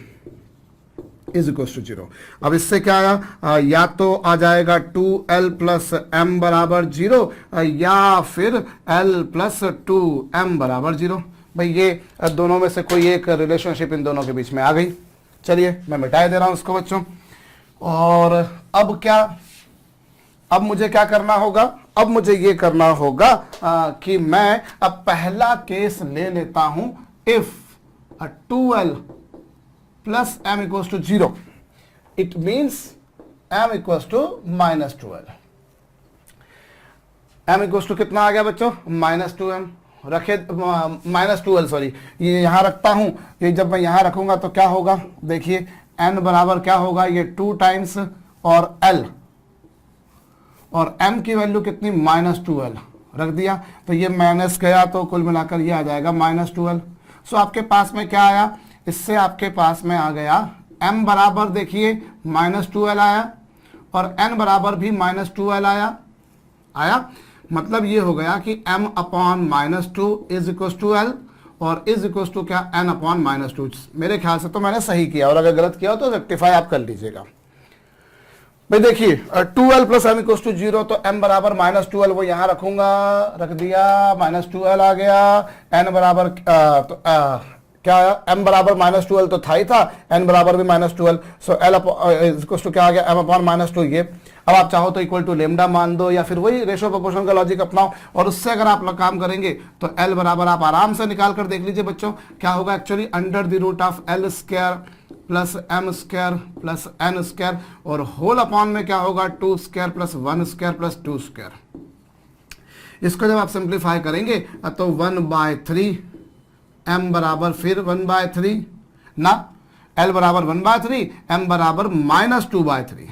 = 0। अब इससे क्या आया, या तो आ जाएगा 2L प्लस M बराबर 0 या फिर L प्लस 2M बराबर 0। भाई ये दोनों में से कोई एक रिलेशनशिप इन दोनों के बीच में आ गई। चलिए मैं मिटाए दे रहा हूं इसको बच्चों। और अब क्या, अब मुझे क्या करना होगा, अब मुझे ये करना होगा कि मैं अब पहला केस ले लेता हूं, if 2l plus m equals to 0, it means m equals to -2l। m equals to कितना आ गया बच्चों, -2m रखे, -2l सॉरी, ये यहां रखता हूं, ये जब मैं यहां रखूंगा तो क्या होगा, देखिए n बराबर क्या होगा, ये 2 टाइम्स और l, और m की वैल्यू कितनी, -2l रख दिया, तो ये माइनस गया तो कुल मिलाकर ये आ जाएगा -2l। सो आपके पास में क्या आया, इससे आपके पास में आ गया m बराबर देखिए -2l आया, और n बराबर भी -2l आया, मतलब ये हो गया कि m upon -2 is equal to l, और इज इक्वल टू क्या, n अपॉन -2। मेरे ख्याल से तो मैंने सही किया, और अगर गलत किया हो तो रेक्टिफाई आप कर लीजिएगा। भाई देखिए 2l plus m equal to 0, तो m बराबर -2l वो यहां रखूंगा, रख दिया, -2l आ गया, n बराबर क्या आया, m बराबर -2l तो था ही था, n बराबर भी -2l, so l equal to क्या आ गया, m अपॉन -2। ये अब आप चाहो तो इक्वल टू लेमडा मान दो, या फिर वही रेशो प्रोपोर्शन का लॉजिक अपनाओ, और उससे अगर आप लोग काम करेंगे तो l बराबर आप आराम से निकाल कर देख लीजिए बच्चों, क्या होगा actually, under the root of l square plus m square plus n square, और होल अपॉन में क्या होगा, 2 square plus 1 square plus 2 square. इसको जब आप सिंप्लीफाई करेंगे तो 1/3 m बराबर फिर 1/3 ना, l बराबर 1/3, m बराबर -2/3,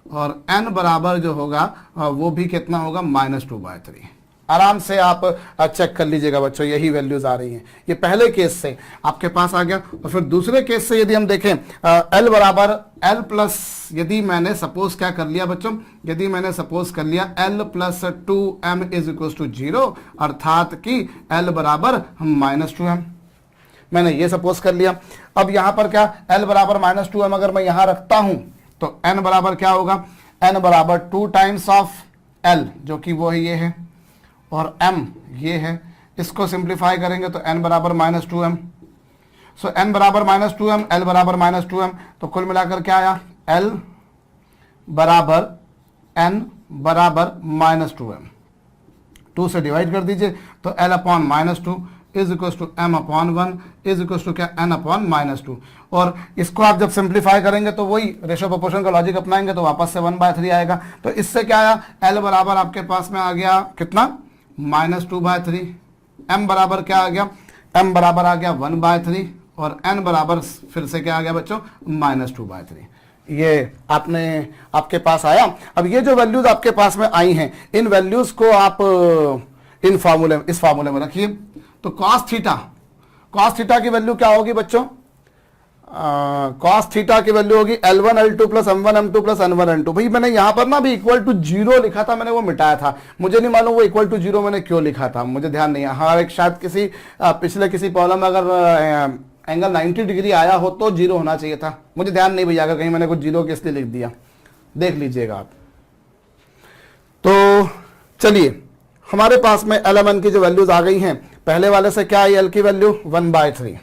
और n बराबर जो होगा वो भी कितना होगा, -2/3। आराम से आप चेक कर लीजिएगा बच्चों, यही वैल्यूज आ रही हैं। ये पहले केस से आपके पास आ गया, और फिर दूसरे केस से यदि हम देखें, l बराबर l प्लस, यदि मैंने सपोज क्या कर लिया बच्चों, यदि मैंने सपोज कर लिया l plus 2m is equal to 0, अर्थात कि l बराबर -2m, मैंने ये सपोज कर लिया। अब यहां पर क्या, l बराबर -2m अगर मैं यहां रखता हूं तो n बराबर क्या होगा, n बराबर 2 टाइम्स ऑफ l, जो कि वो ये है, और m ये है, इसको सिंप्लीफाई करेंगे तो n बराबर -2m, सो n बराबर -2m, l बराबर -2m, तो कुल मिलाकर क्या आया, l बराबर n बराबर -2m, 2 से डिवाइड कर दीजिए तो l upon -2 is equal to m upon 1 is equal to क्या, n अपॉन -2, और इसको आप जब सिंप्लीफाई करेंगे तो वही रेशो प्रोपोर्शन का लॉजिक अपनाएंगे तो वापस से 1/3 आएगा। तो इससे क्या आया, l बराबर आपके पास में आ गया कितना, -2/3, m बराबर क्या आ गया, m बराबर आ गया 1/3, और n बराबर फिर से क्या आ गया बच्चों, -2/3। ये आपके पास आया। अब ये जो वैल्यूज आपके पास में आई हैं, इन वैल्यूज को आप इस फार्मूले में रखिए। तो cos थीटा की वैल्यू क्या होगी बच्चों, cos थीटा की वैल्यू होगी L1 L2 plus M1 M2 plus N1 N2। भाई मैंने यहां पर ना भी इक्वल टू 0 लिखा था, मैंने वो मिटाया था, मुझे नहीं मालूम वो इक्वल टू 0 मैंने क्यों लिखा था, मुझे ध्यान नहीं है। हाँ, एक शायद किसी पिछले किसी प्रॉब्लम में अगर एंगल 90 डिग्री आया हो तो 0 होना चाहिए था, मुझे ध्यान नहीं भैया, अगर कहीं मैंने कुछ 0 के इसलिए लिख दिया, देख लीजिएगा आप। तो चलिए, हमारे पास में LMN की जो वैल्यूज आ गई हैं, पहले वाले से क्या आई, L की वैल्यू 1/3,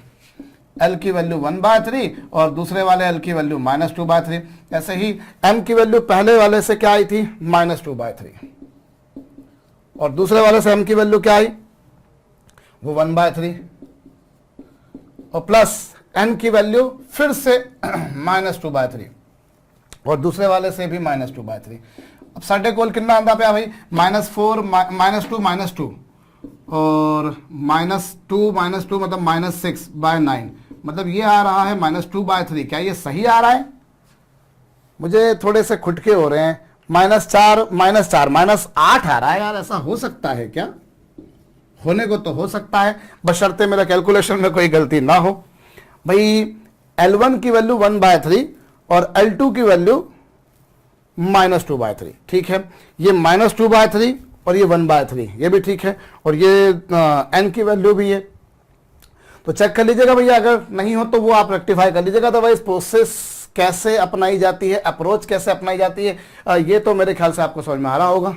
L की वैल्यू 1/3, और दूसरे वाले L की वैल्यू -2/3। ऐसे ही M की वैल्यू पहले वाले से क्या आई थी, -2/3, और दूसरे वाले से M की वैल्यू क्या आई, वो 1/3, और प्लस N की वैल्यू फिर से -2/3, और दूसरे वाले से भी -2/3। अब साढ़े कोल कितना आंदा पे भाई, -4 -2 और -2 मतलब -6/9, मतलब ये आ रहा है -2/3। क्या ये सही आ रहा है, मुझे थोड़े से खुटके हो रहे हैं, -4 -8 आ रहा है यार, ऐसा हो सकता है क्या, होने को तो हो सकता है, बशर्ते मेरा कैलकुलेशन में कोई गलती ना हो। भाई L1 की वैल्यू 1/3 और L2 की वैल्यू -2/3, ठीक है, ये -2/3 और ये 1/3, ये भी ठीक है, और ये n की वैल्यू भी है। तो चेक कर लीजिएगा भैया, अगर नहीं हो तो वो आप रेक्टिफाई कर लीजिएगा। तो भाई इस प्रोसेस कैसे अपनाई जाती है, अप्रोच कैसे अपनाई जाती है, ये तो मेरे ख्याल से आपको समझ में आ रहा होगा।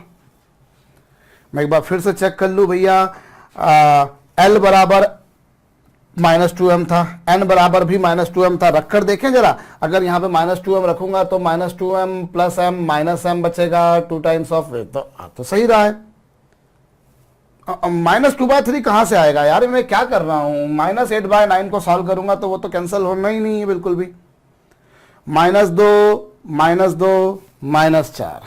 मैं एक बार फिर से चेक कर लूँ भैया, L बराबर -2m था, n बराबर भी -2m था, रखकर देखें जरा, अगर यहाँ पे -2m रखूंगा तो -2m plus m minus m बचेगा 2 टाइम्स ऑफ, तो सही रहा है। -2/3 कहाँ से आएगा यार, मैं क्या कर रहा हूँ, -8/9 को सॉल्व करूंगा तो वो तो कैंसिल होना ही नहीं है बिल्कुल भी। -2 -2 -4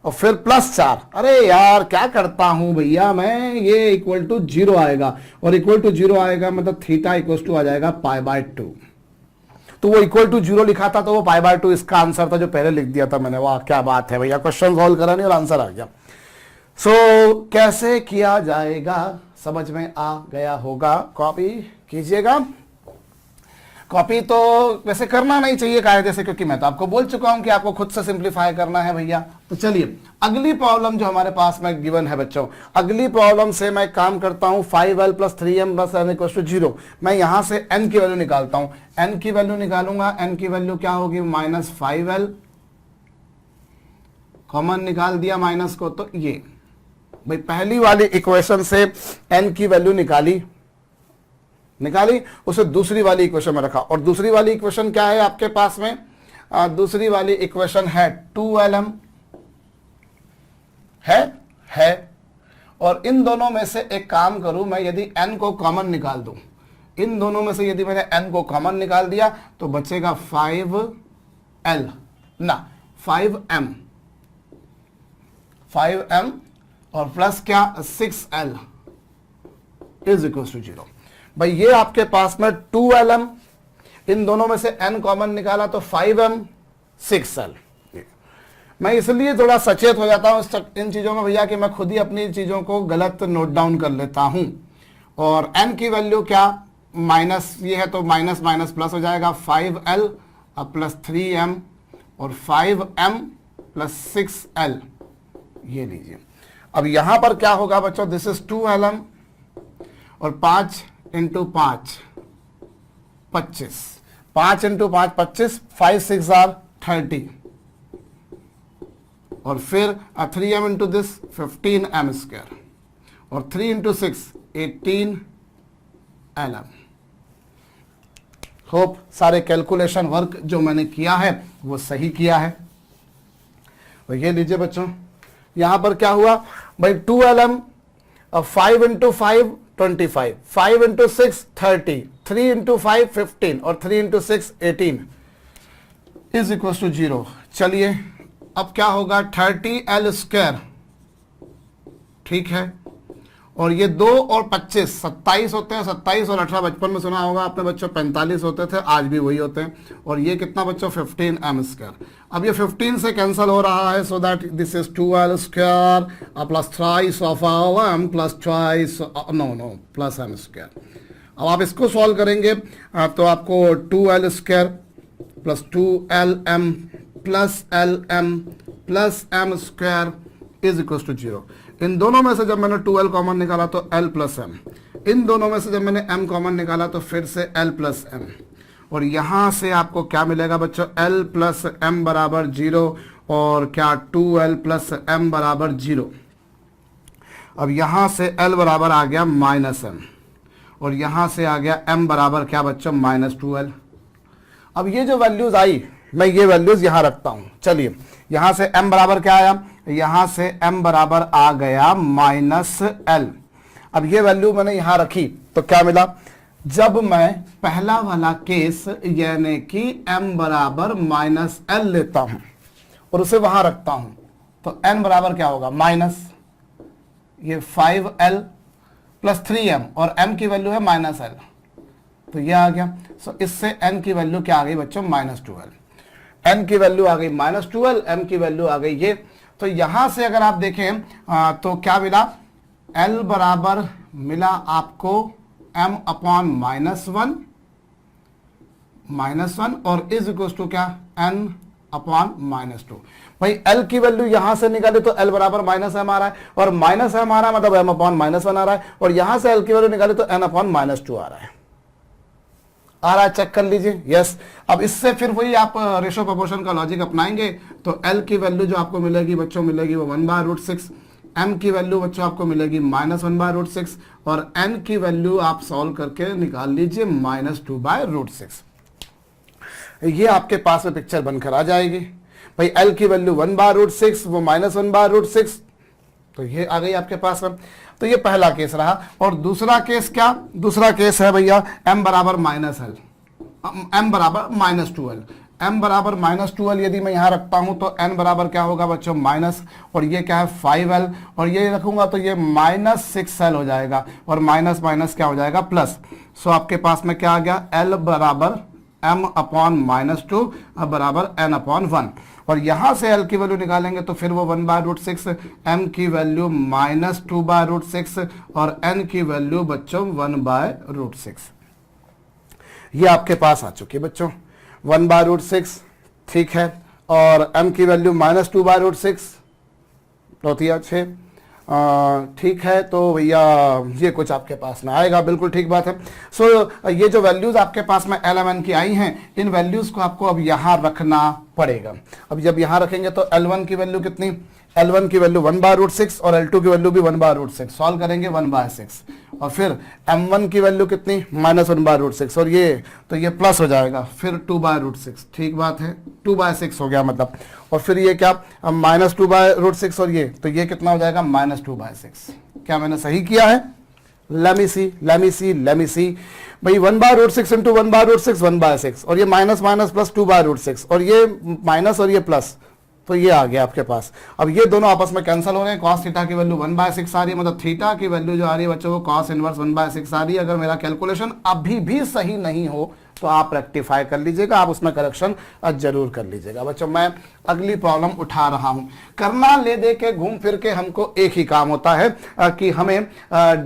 और फिर +4, अरे यार क्या करता हूं भैया मैं, ये इक्वल टू 0 आएगा, और इक्वल टू 0 आएगा मतलब थीटा इक्वल टू आ जाएगा π/2। तो वो इक्वल टू 0 लिखा था तो वो π/2 इसका आंसर था जो पहले लिख दिया था मैंने। वाह क्या बात है भैया, क्वेश्चन सॉल्व करा नहीं और आंसर आ गया। कैसे किया जाएगा समझ में आ गया होगा, कॉपी कीजिएगा। कॉपी तो वैसे करना नहीं चाहिए कायदे से, क्योंकि मैं तो आपको बोल चुका हूं कि आपको खुद से सिंप्लीफाई करना है भैया। तो चलिए अगली प्रॉब्लम जो हमारे पास में गिवन है बच्चों, अगली प्रॉब्लम से मैं काम करता हूं 5l + 3m + n = 0। मैं यहां से n की वैल्यू निकालता हूं, n की वैल्यू निकालूंगा, n की वैल्यू क्या होगी -5l, कॉमन निकाल दिया माइनस को, तो ये भाई पहली वाली इक्वेशन से n की वैल्यू निकाली, उसे दूसरी वाली इक्वेशन में रखा, और दूसरी वाली इक्वेशन क्या है आपके पास में, दूसरी वाली इक्वेशन है 2lm है, और इन दोनों में से एक काम करूं मैं, यदि n को कॉमन निकाल दूं, इन दोनों में से यदि मैंने n को कॉमन निकाल दिया तो बचेगा 5l ना 5m और प्लस क्या 6l = 0। भाई ये आपके पास में 2lm, इन दोनों में से n कॉमन निकाला तो 5m 6l। मैं इसलिए थोड़ा सचेत हो जाता हूं इन चीजों में भैया कि मैं खुद ही अपनी चीजों को गलत नोट डाउन कर लेता हूं। और n की वैल्यू क्या माइनस ये है तो माइनस माइनस प्लस हो जाएगा, 5l अब प्लस 3m और 5m प्लस 6l, ये लीजिए। अब यहां पर क्या होगा बच्चों, दिस इज 2lm और 5 × 5 25, 5 × 5 25, 5 6 are 30, और फिर 3m × दिस 15m² और 3 × 6 18lm। होप सारे कैलकुलेशन वर्क जो मैंने किया है वो सही किया है। तो ये लीजिए बच्चों, यहां पर क्या हुआ भाई 2lm, 5 × 5 25, 5 × 6 30, 3 × 5 15 और 3 × 6 18 = 0। चलिए अब क्या होगा 30l², ठीक है, और ये 2 और 25 27 होते हैं, 27 और 18 बचपन में सुना होगा आपने बच्चों 45 होते थे, आज भी वही होते हैं, और ये कितना बच्चों 15m²। अब ये 15 से कैंसिल हो रहा है, so that this is 2l² plus thrice of m plus twice plus m²। अब आप इसको सॉल्व करेंगे तो आपको 2l² plus 2lm plus lm plus m² = 0। इन दोनों में से जब मैंने 2l कॉमन निकाला तो l प्लस m, इन दोनों में से जब मैंने m कॉमन निकाला तो फिर से l प्लस m, और यहां से आपको क्या मिलेगा बच्चों, l प्लस m बराबर 0 और क्या 2l प्लस m बराबर 0। अब यहां से l बराबर आ गया -m और यहां से आ गया m बराबर क्या बच्चों -2l। अब ये जो वैल्यूज आई मैं ये वैल्यूज यहां रखता हूं। चलिए यहां से m बराबर क्या आया, यहां से m बराबर आ गया -l। अब ये वैल्यू मैंने यहां रखी तो क्या मिला, जब मैं पहला वाला केस यानी कि m बराबर -l लेता हूं और उसे वहां रखता हूं तो n बराबर क्या होगा माइनस ये 5l प्लस 3m और m की वैल्यू है -l, तो ये आ गया। सो इससे n की वैल्यू क्या आ गई बच्चों -12, n की वैल्यू आ गई -12, m की वैल्यू आ गई ये। तो यहां से अगर आप देखें तो क्या मिला, l बराबर मिला आपको m/-1 और = क्या n/-2। भाई l की वैल्यू यहां से निकाले तो l बराबर -m आ रहा है और -m आ रहा है मतलब m/-1 आ रहा है, और यहां से l की वैल्यू निकाले तो n/-2 आ रहा है, चेक कर लीजिए। यस, अब इससे फिर वही आप रेशो प्रोपोर्शन का लॉजिक अपनाएंगे तो l की वैल्यू जो आपको मिलेगी बच्चों मिलेगी वो 1/√6 m की वैल्यू बच्चों आपको मिलेगी -1/√6 और n की वैल्यू आप सॉल्व करके निकाल लीजिए -2/√6। ये आपके पास में पिक्चर बनकर आ जाएगी भाई। l की वैल्यू 1/√6, वो -1/√6, तो ये आ गई आपके पास में। तो ये पहला केस रहा। और दूसरा केस क्या, दूसरा केस है भैया m बराबर -l, m बराबर -2l। m बराबर -2l यदि मैं यहां रखता हूं तो n बराबर क्या होगा बच्चों माइनस, और ये क्या है 5l, और ये रखूंगा तो ये -6l हो जाएगा, और माइनस माइनस क्या हो जाएगा प्लस। सो आपके पास में क्या आ गया, l बराबर m/-2 बराबर n/1। और यहां से l की वैल्यू निकालेंगे तो फिर वो 1/√6, m की वैल्यू -2/√6 और n की वैल्यू बच्चों 1/√6। ये आपके पास आ चुकी है बच्चों 1/√6, ठीक है। और m की वैल्यू -2/√6 तो 6, ठीक है। तो भैया ये कुछ आपके पास में आएगा, बिल्कुल ठीक बात है। सो ये जो वैल्यूज आपके पास में एल एम एन की आई हैं, इन वैल्यूज को आपको अब यहां रखना पड़ेगा। अब जब यहां रखेंगे तो L1 की वैल्यू कितनी, L1 की वैल्यू 1/√6 और L2 की वैल्यू भी 1/√6, सॉल्व करेंगे 1/6। और फिर M1 की वैल्यू कितनी -1/√6, और ये तो ये प्लस हो जाएगा, फिर 2/√6, ठीक बात है 2/6 हो गया मतलब। और फिर ये क्या -2/√6 और ये तो ये कितना हो जाएगा -2/6। क्या मैंने सही किया है? लेमी सी भाई 1/√6 इंटू 1/√6 1/6, और ये माइनस माइनस प्लस 2/√6, और ये माइनस और ये प्लस, तो ये आ गया आपके पास। अब ये दोनों आपस में कैंसिल हो रहे हैं। cos थीटा की वैल्यू 1/6 आ रही है, मतलब थीटा की वैल्यू जो आ रही है बच्चों वो cos इनवर्स 1/6 आ रही है। अगर मेरा कैलकुलेशन अभी भी सही नहीं हो तो आप रेक्टिफाई कर लीजिएगा, आप उसमें करेक्शन जरूर कर लीजिएगा बच्चों। मैं अगली प्रॉब्लम उठा रहा हूं। करना ले दे के घूम फिर के हमको एक ही काम होता है कि हमें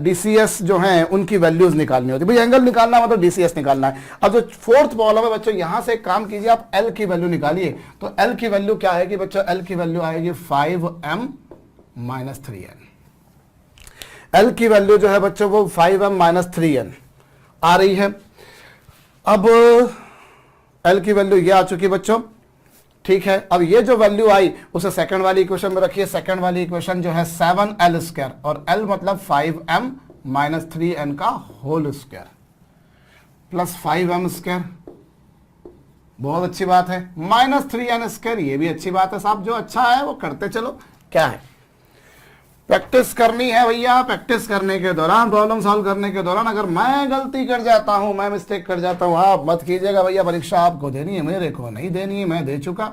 डीसीएस जो है उनकी वैल्यूज निकालनी होती है। भाई एंगल निकालना मतलब डीसीएस निकालना है। अब जो फोर्थ प्रॉब्लम है बच्चों, यहां से एक काम कीजिए, आप एल की वैल्यू निकालिए। तो एल की वैल्यू क्या आएगी बच्चों? एल की वैल्यू आएगी 5m - 3n। एल की वैल्यू जो है बच्चों वो 5m - 3n आ रही है। अब L की वैल्यू ये आ चुकी बच्चों, ठीक है। अब ये जो वैल्यू आई उसे सेकंड वाली इक्वेशन में रखिए। सेकंड वाली इक्वेशन जो है 7l², और L मतलब 5m - 3n का होल स्क्वायर प्लस 5m², बहुत अच्छी बात है, -3n², ये भी अच्छी बात है साहब, जो अच्छा है वो करते चलो। क्या है, प्रैक्टिस करनी है भैया। प्रैक्टिस करने के दौरान, प्रॉब्लम सॉल्व करने के दौरान अगर मैं गलती कर जाता हूं, मैं मिस्टेक कर जाता हूं, आप मत कीजिएगा भैया। परीक्षा आपको देनी है, मेरे को नहीं देनी है, मैं दे चुका।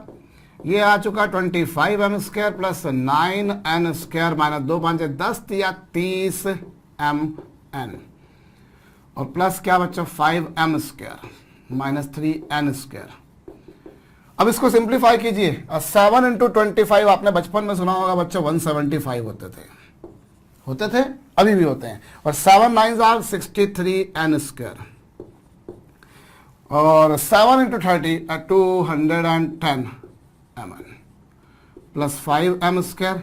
ये आ चुका 25m² प्लस 9n² माइनस 2 5 10 या 30mn, और प्लस क्या बच्चों 5m² - 3n²। अब इसको सिंप्लीफाई कीजिए। 7 × 25 आपने बचपन में सुना होगा बच्चों 175 होते थे, अभी भी होते हैं। और 7 9s are 63n², और 7 × 30 210mn plus 5m²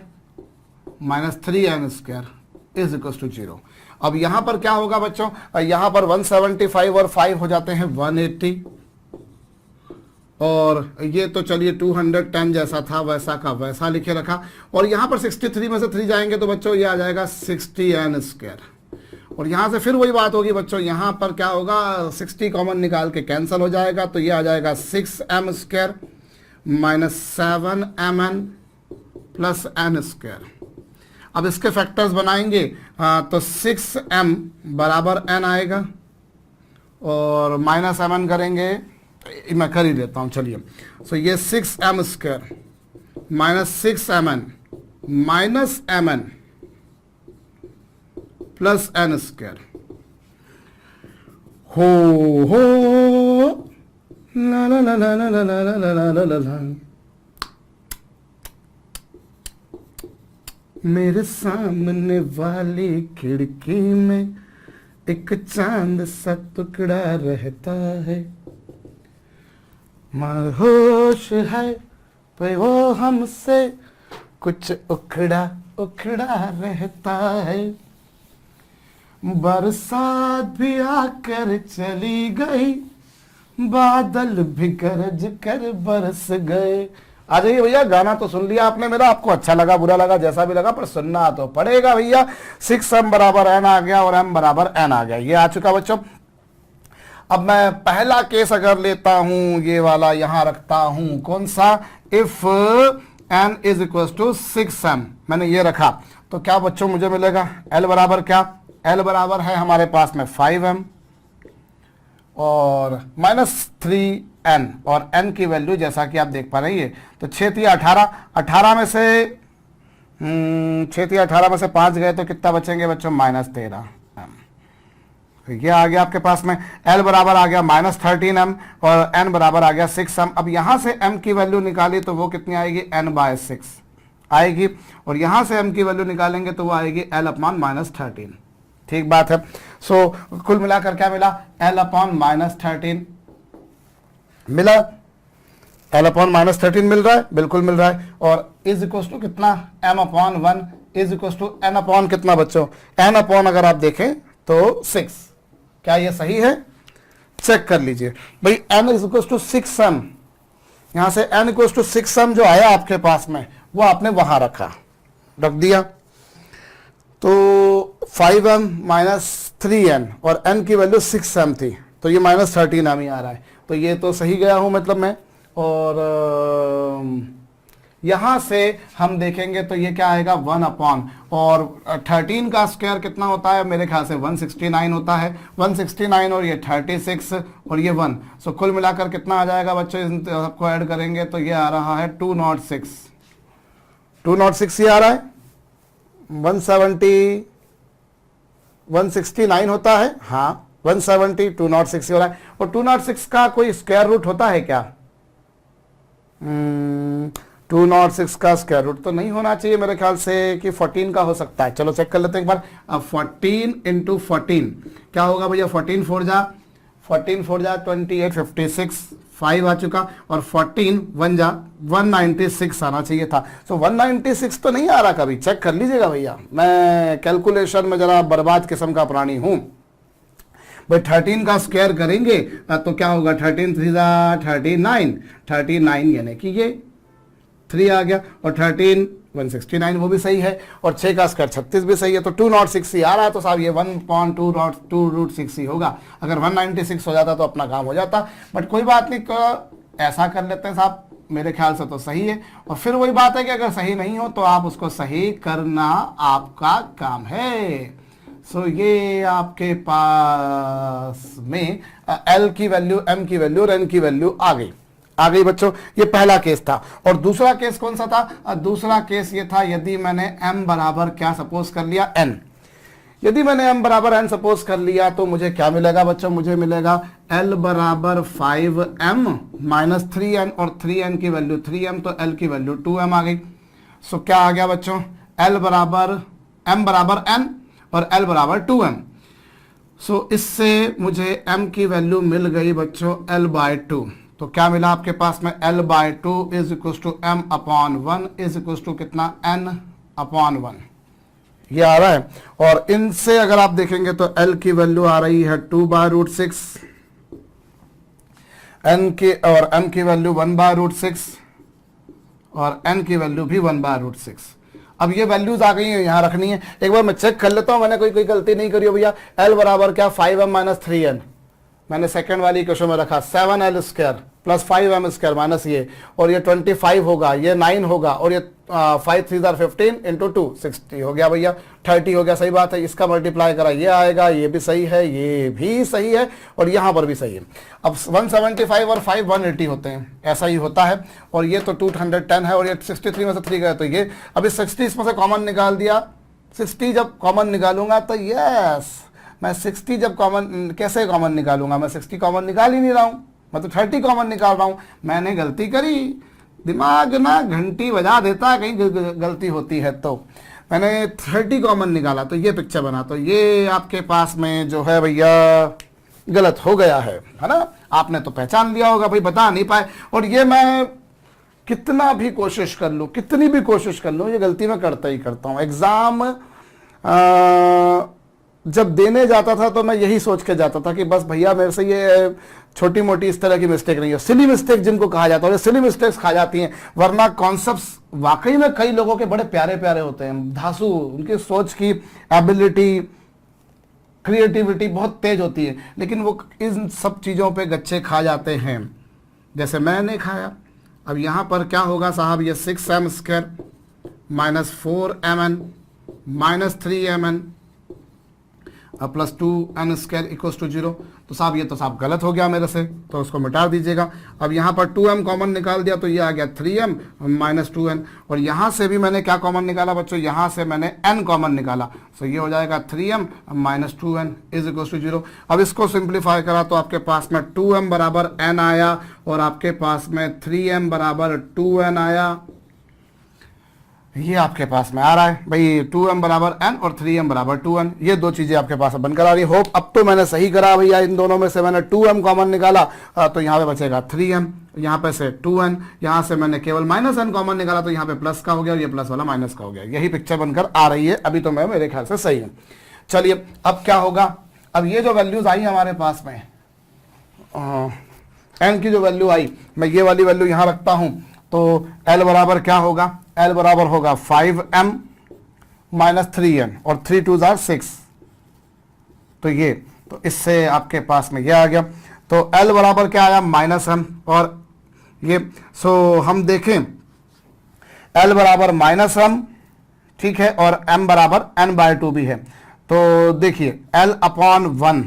- 3n² is equal to 0। अब यहां पर क्या होगा बच्चों, यहां पर 175 और 5 हो जाते हैं 180, और ये तो चलिए 210 जैसा था वैसा का वैसा लिखे रखा। और यहां पर 63 में से 3 जाएंगे तो बच्चों ये आ जाएगा 60n²। और यहां से फिर वही बात होगी बच्चों, यहां पर क्या होगा 60 कॉमन निकाल के कैंसिल हो जाएगा, तो ये आ जाएगा 6m² - 7mn प्लस n²। अब इसके फैक्टर्स बनाएंगे तो 6m बराबर n आएगा, और -mn करेंगे, मैं कर ही देता हूं चलिए। सो ये 6m² - 6mn -mn plus n²। हो ला ला ला ला ला ला ला ला ला ला ला। मेरे सामने वाली खिड़की में एक चांद सा टुकड़ा रहता है, महोश है पे वो हमसे कुछ उखड़ा उखड़ा रहता है। बरसात भी आकर चली गई, बादल भी गरज कर बरस गए, आ जाइए भैया, गाना तो सुन लिया आपने मेरा, आपको अच्छा लगा बुरा लगा जैसा भी लगा, पर सुनना तो पड़ेगा भैया। 6m बराबर n आ गया और m बराबर n आ गया, ये आ चुका बच्चों। अब मैं पहला केस अगर लेता हूं, ये वाला यहां रखता हूं, कौन सा, if n is equal to 6m, मैंने ये रखा, तो क्या बच्चों मुझे मिलेगा, l बराबर क्या, l बराबर है हमारे पास में 5m और -3n, और n की वैल्यू जैसा कि आप देख पा रहे हैं, तो 6 18, 18 में से 6 18 में से 5 गए तो कितना बचेंगे बच्चों, -13m। ये आ गया आपके पास में, l बराबर आ गया -13m और n बराबर आ गया 6m। अब यहां से m की वैल्यू निकाली तो वो कितनी आएगी, n/6 आएगी, और यहां से m की वैल्यू निकालेंगे तो वो आएगी l/-13। ठीक बात है। सो कुल मिलाकर क्या मिला, l/-13 मिला, l/-13 मिल रहा है, बिल्कुल मिल रहा है, और इज इक्वल टू कितना, m/1 is equal to n/ कितना बच्चों, n/ अगर आप देखें तो 6। क्या ये सही है, चेक कर लीजिए भाई, n is equal to 6m, यहां से n इक्वल टू 6m जो आया आपके पास में वो आपने वहां रख दिया, तो 5m -3n और n की वैल्यू 6m थी, तो ये -13m ही आ रहा है, तो ये तो सही गया हूं मतलब मैं। और यहां से हम देखेंगे तो ये क्या आएगा, 1/, और 13 का स्क्वायर कितना होता है, मेरे ख्याल से 169 होता है, 169 और ये 36 और ये 1, सो कुल मिलाकर कितना आ जाएगा बच्चों, इन सबको ऐड करेंगे तो ये आ रहा है 206 ये आ रहा है, 169 होता है, हाँ 170, 206 हो रहा है, और 206 का कोई स्क्वायर रूट होता है क्या, 206 का स्क्वायर रूट तो नहीं होना चाहिए मेरे ख्याल से, कि 14 का हो सकता है, चलो चेक कर लेते हैं एक बार। अब 14 × 14 क्या होगा भैया, 14 4 जा 28 56, 5 आ चुका, और 14 1 जा 196 आना चाहिए था, सो 196 तो नहीं आ रहा, कभी चेक कर लीजिएगा भैया, मैं कैलकुलेशन में जरा बर्बाद किस्म का प्राणी हूं भाई। 13 का स्क्वायर करेंगे तो क्या होगा, 13 3 जा 39 यानी कि ये 3 आ गया, और 13 169 वो भी सही है, और 6 का स्क्वायर 36 भी सही है, तो 206 ही आ रहा है, तो साहब ये 1.2√6 ही होगा। अगर 196 हो जाता तो अपना काम हो जाता, बट कोई बात नहीं, ऐसा कर लेते हैं साहब, मेरे ख्याल से तो सही है। और फिर वही बात है कि अगर सही नहीं हो तो आप उसको सही करना आपका काम है। सो ये आपके पास में L की वैल्यू, M की वैल्यू और N की वैल्यू आ गई बच्चों। ये पहला केस था। और दूसरा केस कौन सा था? दूसरा केस ये था, यदि मैंने m बराबर क्या सपोज कर लिया, n। यदि मैंने m बराबर n सपोज कर लिया तो मुझे क्या मिलेगा बच्चों? मुझे मिलेगा L बराबर 5m माइनस 3n, और 3n की वैल्यू 3m, तो L की वैल्यू 2m आ गई। सो क्या आ गया बच्चों? L बराबर m बराबर n और L बराबर 2m। सो इससे मुझे m की वैल्यू मिल गई बच्चों L/2। तो क्या मिला आपके पास में? L/2 is equal to m/1 is equal to कितना? n/1 ये आ रहा है। और इनसे अगर आप देखेंगे तो L की वैल्यू आ रही है 2/√6, n की और m की वैल्यू 1/√6 और n की वैल्यू भी 1/√6। अब ये वैल्यूज आ गई हैं, यहां रखनी है। एक बार मैं चेक कर लेता हूं मैंने कोई गलती नहीं करी हो भैया। L बराबर क्या? 5m minus 3n। मैंने सेकंड वाली क्वेश्चन में रखा 7L square plus 5m square minus ये, और ये 25 होगा, ये 9 होगा, और ये 5 3 15 इंटू 2 60 हो गया भैया, 30 हो गया। सही बात है, इसका मल्टीप्लाई करा ये आएगा, ये भी सही है, ये भी सही है, और यहाँ पर भी सही है। अब 175 और 5 180 होते हैं, ऐसा ही होता है। और ये तो 210 है, और ये 63 में से 3 गए, तो ये अभी 60 इसमें से कॉमन निकाल दिया। 60 जब कॉमन निकालूंगा तो यस, मैं 60 जब कॉमन कैसे कॉमन निकालूंगा? मैं 60 कॉमन निकाल ही नहीं रहा हूँ, मैं तो 30 कॉमन निकाल रहा हूँ। मैंने गलती करी, दिमाग ना घंटी बजा देता है कहीं गलती होती है। तो मैंने 30 कॉमन निकाला, तो ये पिक्चर बना। तो ये आपके पास में जो है भैया गलत हो गया है ना? आपने तो पहचान लिया होगा भाई, बता नहीं पाए। और ये मैं कितना भी कोशिश कर लूँ, कितनी भी कोशिश कर लूँ, ये गलती मैं करता ही करता हूँ। एग्जाम जब देने जाता था तो मैं यही सोच के जाता था कि बस भैया मेरे से ये छोटी मोटी इस तरह की मिस्टेक नहीं है, सिली मिस्टेक जिनको कहा जाता है, और सिली मिस्टेक्स खा जाती हैं, वरना कॉन्सेप्ट्स वाकई में कई लोगों के बड़े प्यारे प्यारे होते हैं, धांसू, उनकी सोच की एबिलिटी, क्रिएटिविटी बहुत तेज होती है, लेकिन वो इन सब चीज़ों पे गच्चे खा जाते हैं, जैसे मैंने खाया। अब यहाँ पर क्या होगा साहब, ये 6m² minus 4mn minus 3mn plus 2n² equals to 0। तो साहब ये तो साहब गलत हो गया मेरे से, तो उसको मिटा दीजिएगा। अब यहाँ पर 2m कॉमन निकाल दिया तो ये आ गया 3m माइनस 2n, और यहाँ से भी मैंने क्या कॉमन निकाला बच्चों, यहाँ से मैंने n कॉमन निकाला, तो ये हो जाएगा 3m minus 2n is equals to 0। अब इसको सिंप्लीफाई करा तो आपके पास में 2m बराबर n आया और आपके पास में 3m बराबर 2n आया। ये आपके पास में आ रहा है भाई, 2m बराबर n और 3m बराबर 2n, ये दो चीजें आपके पास बनकर आ रही है। होप अब तो मैंने सही करा भैया, इन दोनों में से मैंने 2m कॉमन निकाला तो यहाँ पे बचेगा 3m, यहाँ पे से 2n, यहाँ से मैंने केवल माइनस n कॉमन निकाला तो यहाँ पे प्लस का हो गया और ये प्लस वाला माइनस का हो गया। यही पिक्चर बनकर आ रही है अभी, तो मैं मेरे ख्याल से सही है। चलिए अब क्या होगा, अब ये जो वैल्यूज आई हमारे पास में n की जो वैल्यू आई, मैं ये वाली वैल्यू यहाँ रखता हूँ, तो l बराबर क्या होगा, l बराबर होगा 5m माइनस 3n और 3 2 6, तो ये, तो इससे आपके पास में ये आ गया। तो l बराबर क्या आया, -m, और ये सो हम देखें l बराबर -m, ठीक है, और m बराबर n/2 भी है। तो देखिए l upon 1,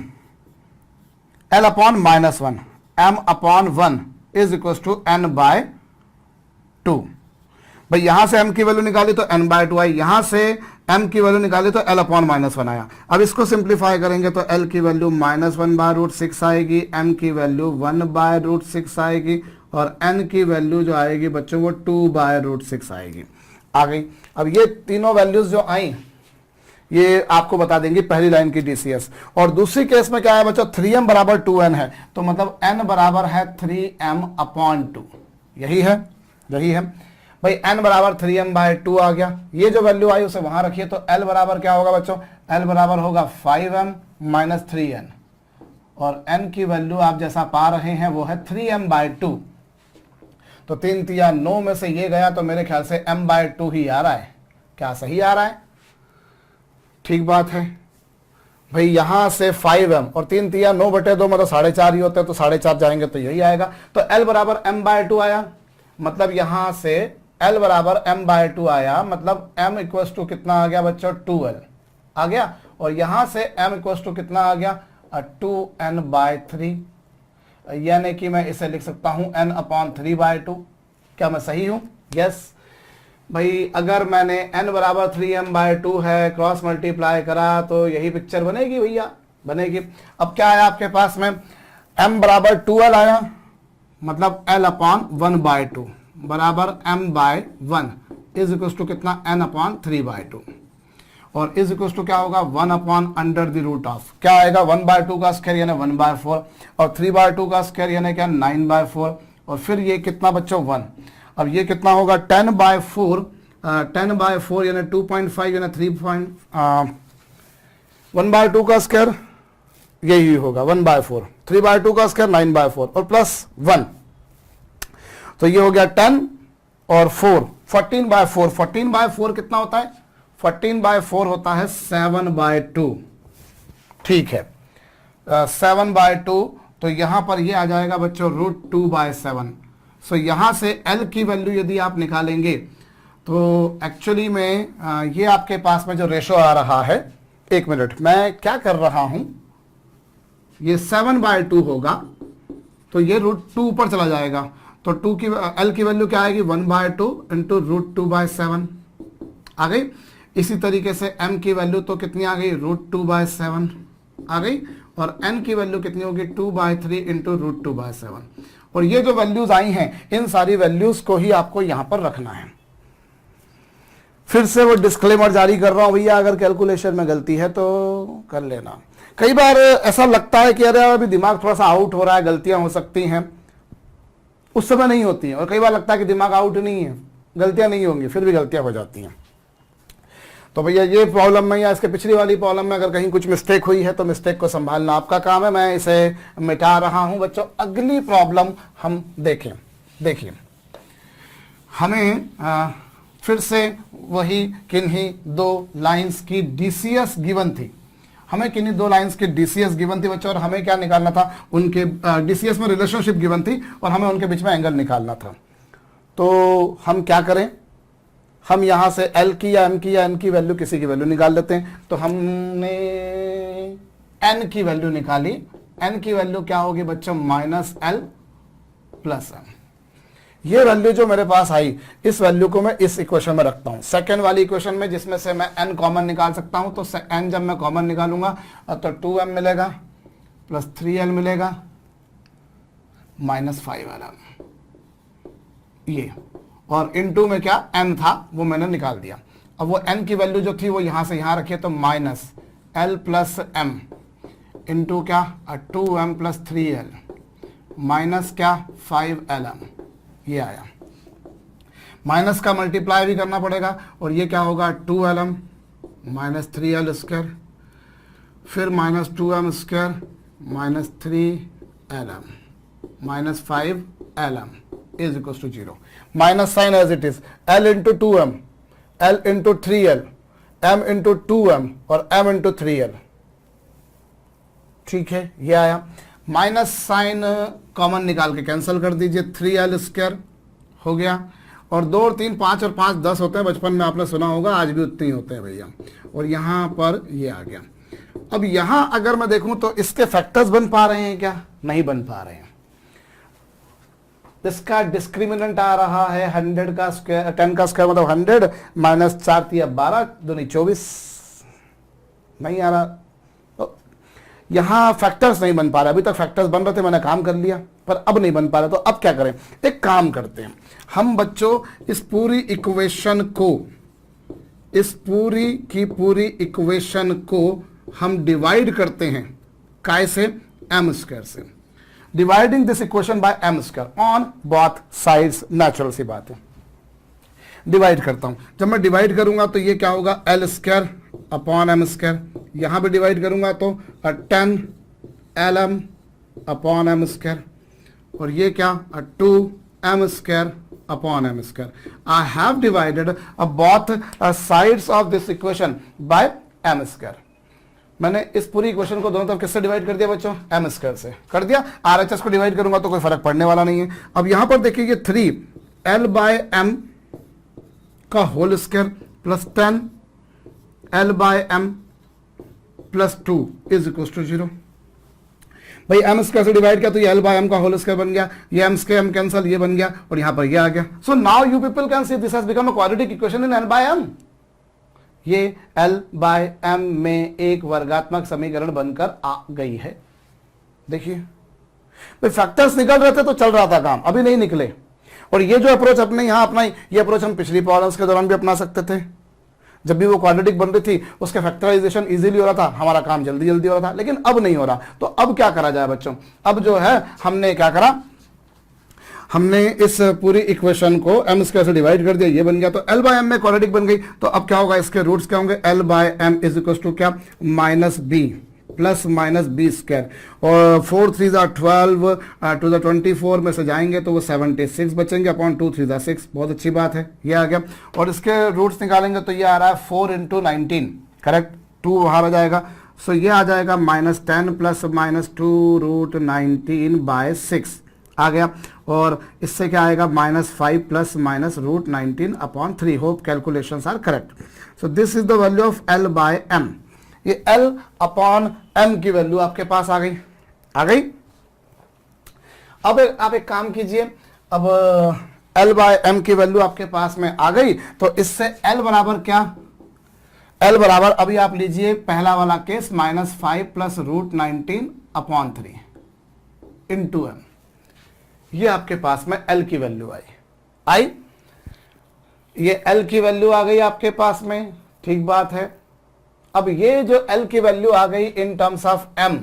l upon -1, m upon 1 is equal to n/2। भाई यहां से m की वैल्यू निकाली तो n/2 आई, यहां से m की वैल्यू निकाली तो l अपॉन -1 आया। अब इसको सिंप्लीफाई करेंगे तो l की वैल्यू -1/√6 आएगी, m की वैल्यू 1/√6 आएगी, और n की वैल्यू जो आएगी बच्चों वो 2/√6 आएगी। आ गई। अब ये तीनों वैल्यूज जो आई ये आपको बता देंगी पहली लाइन की DCS। और दूसरी केस में क्या है बच्चों, 3m बराबर 2n है, तो मतलब n बराबर है 3m अपॉन 2, यही है भाई, n बराबर 3m/2 आ गया। ये जो वैल्यू आई उसे वहां रखिए, तो l बराबर क्या होगा बच्चों, l बराबर होगा 5m माइनस 3n, और n की वैल्यू आप जैसा पा रहे हैं वो है 3m/2। तो 3 3 9 में से ये गया तो मेरे ख्याल से m/2 ही आ रहा है। क्या सही आ रहा है? ठीक बात है भाई। यहां से 5m और 3 3 9/2 मतलब 4.5 ही होते हैं, तो 4.5 जाएंगे तो यही आएगा। तो l बराबर m/2 आया, मतलब यहां से l बराबर m/2 आया, मतलब m इक्वल्स टू कितना आ गया बच्चों, 2l आ गया, और यहां से m इक्वल्स टू कितना आ गया, 2n/3, यानी कि मैं इसे लिख सकता हूं n अपॉन 3/2। क्या मैं सही हूं? यस भाई, अगर मैंने n बराबर 3m/2 है क्रॉस मल्टीप्लाई करा तो यही पिक्चर बनेगी भैया, बनेगी। अब क्या आया आपके पास में, m बराबर 2l आया, मतलब l अपॉन 1/2 बराबर m/1 इज इक्वल टू कितना, n अपॉन 3/2, और इज इक्वल टू क्या होगा, 1 upon under the root of, क्या आएगा, 1/2 का स्क्वायर यानी 1/4, और 3/2 का स्क्वायर यानी क्या, 9/4, और फिर ये कितना बच्चों 1। अब ये कितना होगा, 10/4 यानी 2.5 यानी 1/2 का स्क्वायर यही होगा 1/4, 3/2 का स्क्वायर 9/4 और प्लस 1, तो ये हो गया 10 और 4, 14/4। 14/4 कितना होता है, 14/4 होता है 7/2, ठीक है, 7/2। तो यहां पर ये आ जाएगा बच्चों √2/7। सो यहां से l की वैल्यू यदि आप निकालेंगे तो एक्चुअली में ये आपके पास में जो रेशो आ रहा है, एक मिनट मैं क्या कर रहा हूं, ये 7/2 होगा तो ये √2 ऊपर चला जाएगा, तो l की वैल्यू क्या आएगी, 1/2 इंटू √2/7 आ गई। इसी तरीके से m की वैल्यू तो कितनी आ गई, √2/7 आ गई, और n की वैल्यू कितनी होगी, 2/3 इंटू √2/7। और ये जो वैल्यूज आई हैं, इन सारी वैल्यूज को ही आपको यहां पर रखना है। फिर से वो डिस्क्लेमर जारी कर रहा हूं भैया, अगर कैलकुलेशन में गलती है तो कर लेना। कई बार ऐसा लगता है कि अरे अभी दिमाग थोड़ा सा आउट हो रहा है, गलतियां हो सकती हैं, उस समय नहीं होती हैं, और कई बार लगता है कि दिमाग आउट नहीं है, गलतियां नहीं होंगी, फिर भी गलतियां हो जाती हैं। तो भैया ये प्रॉब्लम में या इसके पिछली वाली प्रॉब्लम में अगर कहीं कुछ मिस्टेक हुई है तो मिस्टेक को संभालना आपका काम है, मैं इसे मिटा रहा हूं बच्चों। अगली प्रॉब्लम हम देखें। देखिए हमें फिर से वही किन्हीं दो लाइंस की डीसीएस गिवन थी, हमें किन्हीं दो लाइंस की डीसीएस गिवन थी बच्चों, और हमें क्या निकालना था, उनके डीसीएस में रिलेशनशिप गिवन थी और हमें उनके बीच में एंगल निकालना था। तो हम क्या करें, हम यहां से एल की या एम की या एन की वैल्यू किसी की वैल्यू निकाल लेते हैं। तो हमने एन की वैल्यू निकाली, एन की वैल्यू क्या होगी बच्चों, माइनस एल प्लस एम। ये वैल्यू जो मेरे पास आई, इस वैल्यू को मैं इस इक्वेशन में रखता हूं, सेकेंड वाली इक्वेशन में, जिसमें से मैं एन कॉमन निकाल सकता हूं। तो एन जब मैं कॉमन निकालूंगा तो 2m मिलेगा प्लस 3l मिलेगा माइनस 5l, ये, और इनटू में क्या n था वो मैंने निकाल दिया। अब वो n की वैल्यू जो थी वो यहां से यहां रखिए, तो minus l plus m into क्या 2m प्लस 3l माइनस क्या 5lm, ये आया। माइनस का मल्टीप्लाई भी करना पड़ेगा, और ये क्या होगा 2lm माइनस 3l स्क्वायर, फिर minus 2m square minus 3lm minus 5lm is equal to 0। Minus sign as it is, l into 2m, l into 3l, m into 2m और m इंटू 3l, ठीक है, ये आया। Minus sign common निकाल के cancel कर दीजिए, 3l square हो गया, और 2 और 3 5 और 5 10 होते हैं, बचपन में आपने सुना होगा, आज भी उतने ही होते हैं भैया। और यहां पर ये आ गया। अब यहां अगर मैं देखूं तो इसके फैक्टर्स बन पा रहे हैं क्या, नहीं बन पा रहे हैं। इसका डिस्क्रिमिनेंट आ रहा है 100 का स्क्वायर, 10 का स्क्वायर मतलब 100 माइनस 4 3 12 दूनी 24, नहीं आ रहा। तो यहां फैक्टर्स नहीं बन पा रहे, अभी तक फैक्टर्स बन रहे थे, मैंने काम कर लिया, पर अब नहीं बन पा रहा। तो अब क्या करें, एक काम करते हैं हम बच्चों, इस पूरी इक्वेशन को, इस पूरी की पूरी इक्वेशन को हम डिवाइड करते हैं, काय से, एम स्क्वायर से। Dividing this equation by M square on both sides, natural सी बात है। डिवाइड करता हूं, जब मैं डिवाइड करूंगा तो ये क्या होगा, L square upon M square. यहां पे डिवाइड करूंगा तो 10 lm अपॉन एम स्क्वायर, और ये क्या 2 m square upon M square. I have divided both sides of this equation by M square. मैंने इस पूरी इक्वेशन को दोनों तरफ किससे डिवाइड कर दिया बच्चों, एम स्क्वायर से कर दिया। आरएचएस को डिवाइड करूंगा तो कोई फर्क पड़ने वाला नहीं है। अब यहां पर देखिए ये 3l बाय एम का whole square plus 10l by M plus 2 is equal to 0। भाई एम स्क्वायर से डिवाइड किया तो ये l बाय एम का होल स्क्वायर बन गया, ये m स्क्वायर m कैंसल, ये बन गया, और यहां पर ये आ गया। So now you people can see this has become a quadratic equation in l by m। ये l बाय m में एक वर्गात्मक समीकरण बनकर आ गई है। देखिए भाई फैक्टर्स निकल रहे थे तो चल रहा था काम, अभी नहीं निकले। और ये जो अप्रोच अपने यहां अपनाई, ये अप्रोच हम पिछली प्रॉब्लम्स के दौरान भी अपना सकते थे। जब भी वो क्वाड्रेटिक बन रही थी उसके फैक्टराइजेशन इजीली हो रहा था, हमारा काम जल्दी जल्दी हो रहा था, लेकिन अब नहीं हो रहा। तो अब क्या करा जाए बच्चों, अब जो है हमने क्या करा, हमने इस पूरी इक्वेशन को m स्क्वायर से डिवाइड कर दिया, ये बन गया। तो l बाय m में क्वाड्रेटिक बन गई। तो अब क्या होगा, इसके रूट्स क्या होंगे, l by m is equal to क्या, minus b plus minus B square, और 4 3 12 टू द 24 में से जाएंगे तो वो 76 बचेंगे अपॉन 2 3 6। बहुत अच्छी बात है, ये आ गया। और इसके रूट्स निकालेंगे तो ये आ रहा है 4 इंटू 19, करेक्ट, 2 बाहर आ जाएगा। सो ये आ जाएगा minus 10 plus minus 2 root 19 by 6 आ गया। और इससे क्या आएगा, minus 5 plus minus root 19 upon 3। Hope calculations are correct. So this is the value of l by m। ये l अपॉन m की वैल्यू आपके पास आ गई, आ गई। अब आप एक काम कीजिए, अब l बाय m की वैल्यू आपके पास में आ गई, तो इससे l बराबर क्या, l बराबर अभी आप लीजिए पहला वाला case, minus 5 plus root 19 upon 3 into m। ये आपके पास में l की वैल्यू आई, ये l की वैल्यू आ गई आपके पास में, ठीक बात है। अब ये जो l की वैल्यू आ गई in terms of m,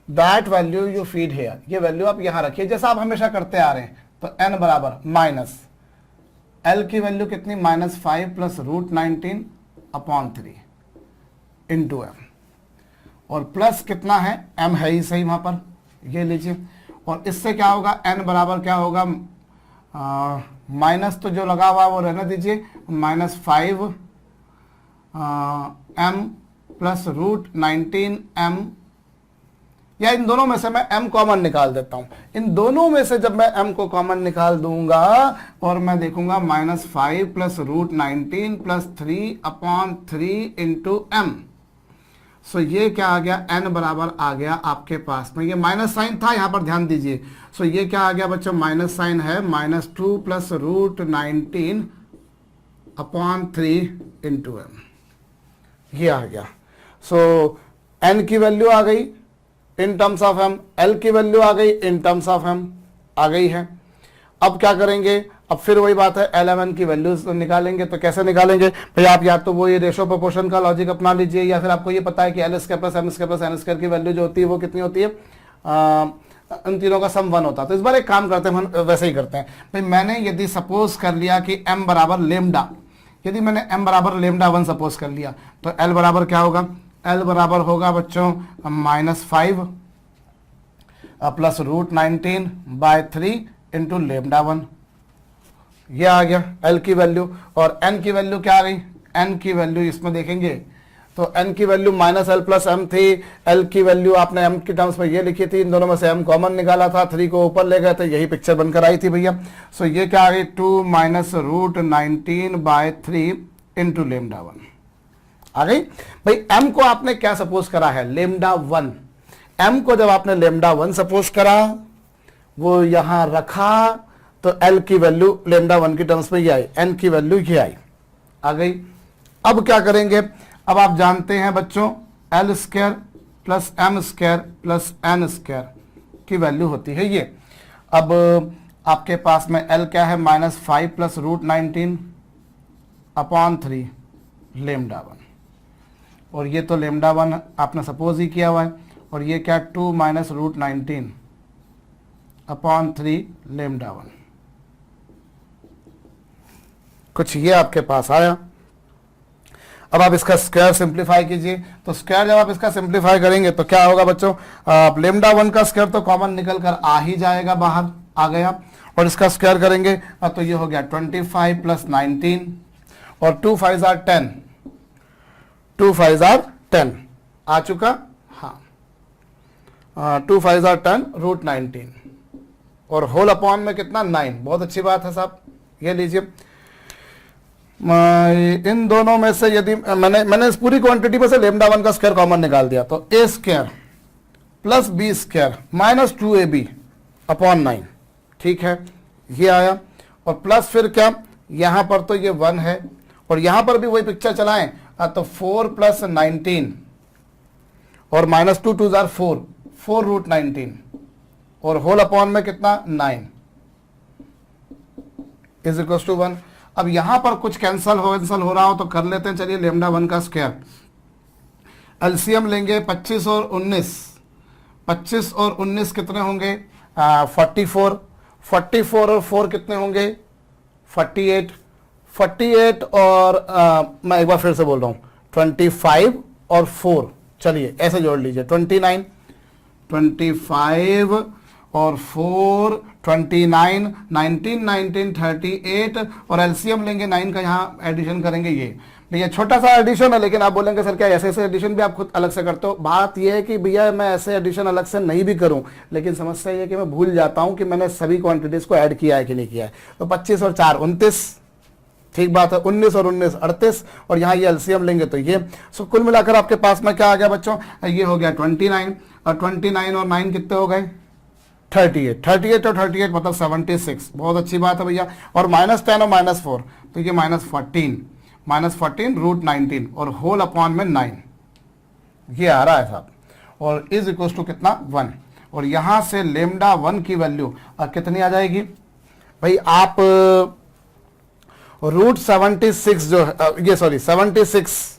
that value you feed here, ये वैल्यू आप यहां रखिए जैसा आप हमेशा करते आ रहे हैं। तो n बराबर माइनस l की वैल्यू कितनी, minus 5 plus root 19 upon 3 into m, और प्लस कितना है, m है ही सही वहां पर, ये लीजिए। और इससे क्या होगा, n बराबर क्या होगा, माइनस तो जो लगा हुआ वो रहने दीजिए, -5 m प्लस √19m, या इन दोनों में से मैं m कॉमन निकाल देता हूं। इन दोनों में से जब मैं m को कॉमन निकाल दूंगा और मैं देखूंगा -5 प्लस √19 प्लस 3/3 इंटू एम, सो ये क्या आ गया, n बराबर आ गया आपके पास में, ये माइनस साइन था यहां पर ध्यान दीजिए। सो ये क्या आ गया बच्चों, माइनस साइन है, -2 प्लस √19/3 इंटू एम, ये आ गया। सो n की वैल्यू आ गई in terms of m, l की वैल्यू आ गई इन टर्म्स ऑफ m, आ गई है। अब क्या करेंगे, अब फिर वही बात है, lmn की वैल्यूज निकालेंगे। तो कैसे निकालेंगे भाई, आप या तो वो ये रेशो प्रोपोर्शन का लॉजिक अपना लीजिए, या फिर आपको ये पता है कि l square plus m square plus n square की वैल्यू जो होती है वो कितनी होती है, इन तीनों का सम 1 होता है। तो इस बार एक काम करते हैं, हम वैसे ही करते हैं भाई। मैंने यदि सपोज कर लिया कि m बराबर लेमडा, यदि मैंने m बराबर लेमडा 1 सपोज कर लिया, तो l बराबर क्या होगा, l बराबर होगा बच्चों -5 प्लस √19/3 इंटू लेमडा 1, ये आ गया l की वैल्यू। और n की वैल्यू क्या आ गई, n की वैल्यू इसमें देखेंगे तो n की वैल्यू -l प्लस m थी, l की वैल्यू आपने m की टर्म्स में ये लिखी थी, इन दोनों में से m कॉमन निकाला था, 3 को ऊपर ले गए थे, यही पिक्चर बनकर आई थी भैया। सो ये क्या आ गई, 2 -√19/3 इंटू लेमडा 1 आ गई। भाई m को आपने क्या सपोज करा है, लेमडा 1। m को जब आपने लेमडा 1 सपोज करा, वो यहां रखा, तो l की वैल्यू लेमडा 1 की टर्म्स में ये आई, n की वैल्यू ये आई, आ गई। अब क्या करेंगे, अब आप जानते हैं बच्चों l square plus m square plus n square की वैल्यू होती है ये। अब आपके पास में l क्या है, -5 प्लस √19/3 लेमडा 1, और ये तो लेमडा 1 आपने सपोज ही किया हुआ है, और ये क्या 2 -√19/3 लेमडा 1, कुछ ये आपके पास आया। अब आप इसका स्क्वायर सिंप्लीफाई कीजिए, तो स्क्वायर जब आप इसका सिंप्लीफाई करेंगे तो क्या होगा बच्चों, लेमडा 1 का स्क्वायर तो कॉमन निकल कर आ ही जाएगा, बाहर आ गया, और इसका स्क्वायर करेंगे तो ये हो गया 25 प्लस 19, और 2 5 are 10, 2 5 are 10 आ चुका, हाँ 2 5 are 10 √19, और होल अपॉन में कितना 9, बहुत अच्छी बात है साहब। ये लीजिए, इन दोनों में से यदि मैंने इस पूरी क्वांटिटी में से लेमडा 1 का स्क्वायर कॉमन निकाल दिया, तो a square plus b square minus 2ab upon 9, ठीक है, ये आया। और प्लस फिर क्या, यहां पर तो ये 1 है, और यहां पर भी वही पिक्चर चलाएं, तो 4 प्लस 19 और -2 2 जार 4 √19, और होल अपॉन में कितना 9 इज इक्वल टू 1। अब यहां पर कुछ कैंसल हो रहा हो तो कर लेते हैं, चलिए लेमडा 1 का स्क्वायर, एलसीएम लेंगे 25 और 19, 25 और 19 कितने होंगे, 44, 44 और 4 कितने होंगे 48, 48 और मैं एक बार फिर से बोल रहा हूं 25 और 4, चलिए ऐसे जोड़ लीजिए 29, 25 और 4 29, 19 19 38, और एलसीएम लेंगे 9 का, यहाँ एडिशन करेंगे। ये भैया छोटा सा एडिशन है, लेकिन आप बोलेंगे सर क्या ऐसे एडिशन भी आप खुद अलग से करते हो। बात यह है कि भैया मैं ऐसे एडिशन अलग से नहीं भी करूं, लेकिन समस्या ये है कि मैं भूल जाता हूं कि मैंने सभी क्वांटिटीज को ऐड किया है कि नहीं किया है। तो 25 और 4 29, ठीक बात है, 19 और 19 38, और यहाँ ये एलसीएम लेंगे तो ये। सो कुल मिलाकर आपके पास में क्या आ गया बच्चों, ये हो गया 29, और 29 और 9 कितने हो गए 38, 38 और 38 मतलब 76, बहुत अच्छी बात है भैया। और -10 और -4 तो ये -14 √19, और होल अपॉन में 9, ये आ रहा है साहब, और इज इक्वल टू कितना 1। और यहां से लेमडा 1 की वैल्यू कितनी आ जाएगी भाई, आप √76 जो ये सॉरी 76,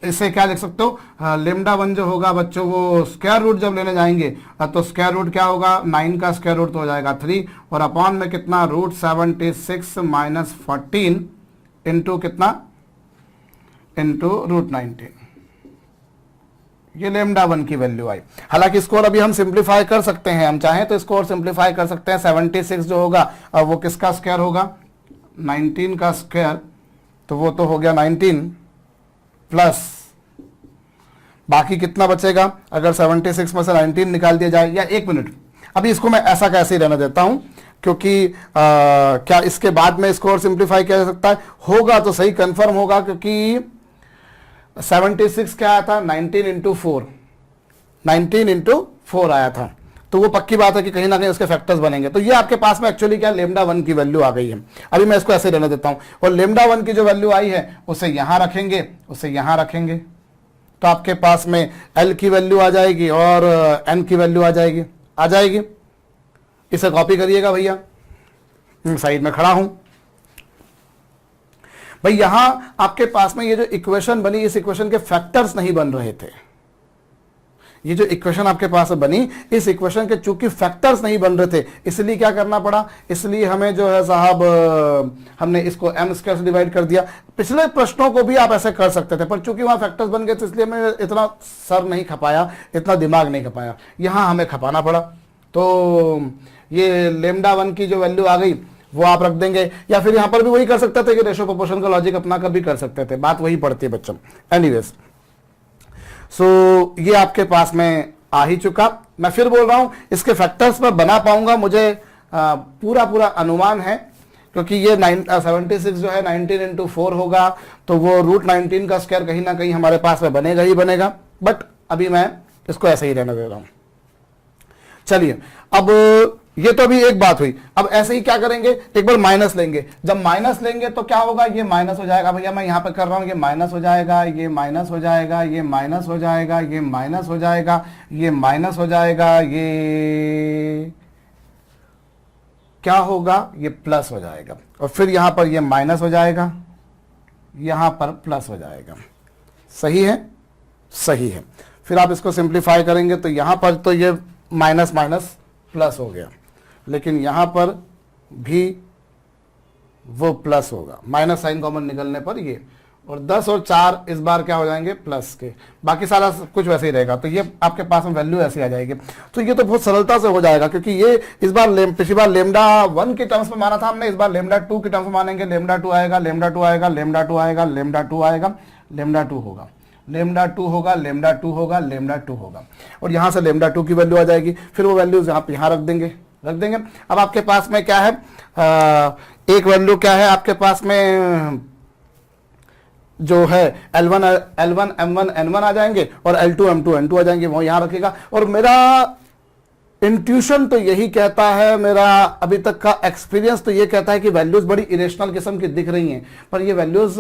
इसे क्या लिख सकते हो, लेमडा 1 जो होगा बच्चों वो स्क्वायर रूट जब लेने जाएंगे तो स्क्वायर रूट क्या होगा, 9 का स्क्वायर रूट तो हो जाएगा 3, और अपॉन में कितना √76 -14 इंटू कितना इंटू √19, ये लेमडा 1 की वैल्यू आई। हालांकि इसको और अभी हम सिंप्लीफाई कर सकते हैं, हम चाहें तो इसको और सिंप्लीफाई कर सकते हैं। 76 जो होगा अब वो किसका स्क्वायर होगा, 19 का स्क्वायर, तो वो तो हो गया 19 प्लस बाकी कितना बचेगा, अगर 76 में से 19 निकाल दिया जाए, या एक मिनट अभी इसको मैं ऐसा कैसे ही रहने देता हूं, क्योंकि क्या इसके बाद में इसको और सिंप्लीफाई किया जा सकता है, होगा तो सही, कंफर्म होगा, क्योंकि 76 क्या आया था, 19 इंटू 4, 19 इंटू 4 आया था, तो वो पक्की बात है कि कहीं ना कहीं उसके फैक्टर्स बनेंगे। तो ये आपके पास में एक्चुअली क्या लेमडा 1 की वैल्यू आ गई है। अभी मैं इसको ऐसे रहने देता हूं, और लेमडा 1 की जो वैल्यू आई है उसे यहां रखेंगे, उसे यहां रखेंगे, तो आपके पास में L की वैल्यू आ जाएगी और N की वैल्यू आ जाएगी। इसे कॉपी करिएगा भैया, साइड में खड़ा हूं भाई। यहां आपके पास में ये जो इक्वेशन बनी, इस इक्वेशन के फैक्टर्स नहीं बन रहे थे। ये जो इक्वेशन आपके पास बनी, इस इक्वेशन के चूंकि फैक्टर्स नहीं बन रहे थे, इसलिए क्या करना पड़ा, इसलिए हमें जो है साहब हमने इसको m स्क्वायर से डिवाइड कर दिया। पिछले प्रश्नों को भी आप ऐसे कर सकते थे, पर चूंकि वहां फैक्टर्स बन गए तो इसलिए मैं इतना सर नहीं खपाया, इतना दिमाग नहीं खपाया, यहां हमें खपाना पड़ा। तो ये लेमडा 1 की जो वैल्यू आ गई वो आप रख देंगे, या फिर यहां पर भी वही कर सकते थे कि रेशो प्रोपोर्शन का लॉजिक अपना कर भी कर सकते थे, बात वही पड़ती है बच्चों। एनीवेज, सो ये आपके पास में आ ही चुका। मैं फिर बोल रहा हूं, इसके फैक्टर्स पर बना पाऊंगा, मुझे पूरा अनुमान है, क्योंकि ये 76 जो है 19 इंटू 4 होगा, तो वो √19 का स्क्वायर कहीं ना कहीं हमारे पास में बनेगा ही बनेगा। बट अभी मैं इसको ऐसे ही रहने दे रहा हूं। चलिए, अब ये तो अभी एक बात हुई। अब ऐसे ही क्या करेंगे, एक बार माइनस लेंगे। जब माइनस लेंगे तो क्या होगा, ये माइनस हो जाएगा भैया, मैं यहां पे कर रहा हूं, ये माइनस हो जाएगा, ये माइनस हो जाएगा, ये माइनस हो जाएगा, ये माइनस हो जाएगा, ये माइनस हो जाएगा, ये क्या होगा, ये प्लस हो जाएगा, और फिर यहां पर ये माइनस हो जाएगा, यहां पर प्लस हो जाएगा। सही है, सही है। फिर आप इसको सिंप्लीफाई करेंगे तो यहां पर तो ये माइनस माइनस प्लस हो गया, लेकिन यहां पर भी वो प्लस होगा, माइनस साइन कॉमन निकलने पर ये, और 10 और 4 इस बार क्या हो जाएंगे, प्लस के। बाकी सारा कुछ वैसे ही रहेगा, तो ये आपके पास में वैल्यू ऐसी आ जाएगी। तो ये तो बहुत सरलता से हो जाएगा, क्योंकि ये इस बार पिछली बार लेमडा 1 के टर्म्स में माना था हमने, इस बार लेमडा 2 के टर्म्स में मानेंगे। लेमडा 2 आएगा, लेमडा 2 आएगा, लेमडा 2 आएगा, लेमडा 2 आएगा, लेमडा 2 होगा, लेमडा 2 होगा, लेमडा 2 होगा, लेमडा 2 होगा, और यहां से लेमडा 2 की वैल्यू आ जाएगी। फिर वो वैल्यूज यहां रख देंगे। अब आपके पास में क्या है, एक वैल्यू क्या है आपके पास में, जो है L1 M1 N1 आ जाएंगे, और L2 M2 N2 आ जाएंगे, वो यहां रखेगा। और मेरा इंट्यूशन तो यही कहता है, मेरा अभी तक का एक्सपीरियंस तो ये कहता है कि वैल्यूज बड़ी इरेशनल किस्म की दिख रही हैं, पर ये वैल्यूज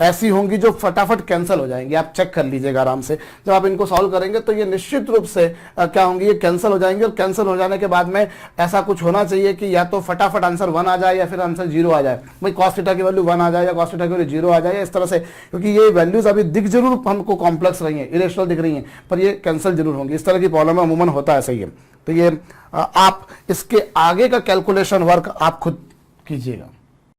ऐसी होंगी जो फटाफट कैंसिल हो जाएंगी। आप चेक कर लीजिएगा आराम से, जब आप इनको सॉल्व करेंगे तो ये निश्चित रूप से क्या होंगी, ये कैंसिल हो जाएंगे। और कैंसिल हो जाने के बाद में ऐसा कुछ होना चाहिए कि या तो फटाफट आंसर 1 आ जाए, या फिर आंसर 0 आ जाए। भाई cos थीटा की वैल्यू 1 आ जाए, या cos थीटा की वैल्यू 0 आ जाए, इस तरह से, क्योंकि ये वैल्यूज अभी दिख जरूर हमको कॉम्प्लेक्स रही हैं, इरेशनल दिख रही हैं, पर ये कैंसिल जरूर होंगी। इस तरह की प्रॉब्लम में अमूमन होता है, सही है। तो ये आप इसके आगे का कैलकुलेशन वर्क आप खुद कीजिएगा।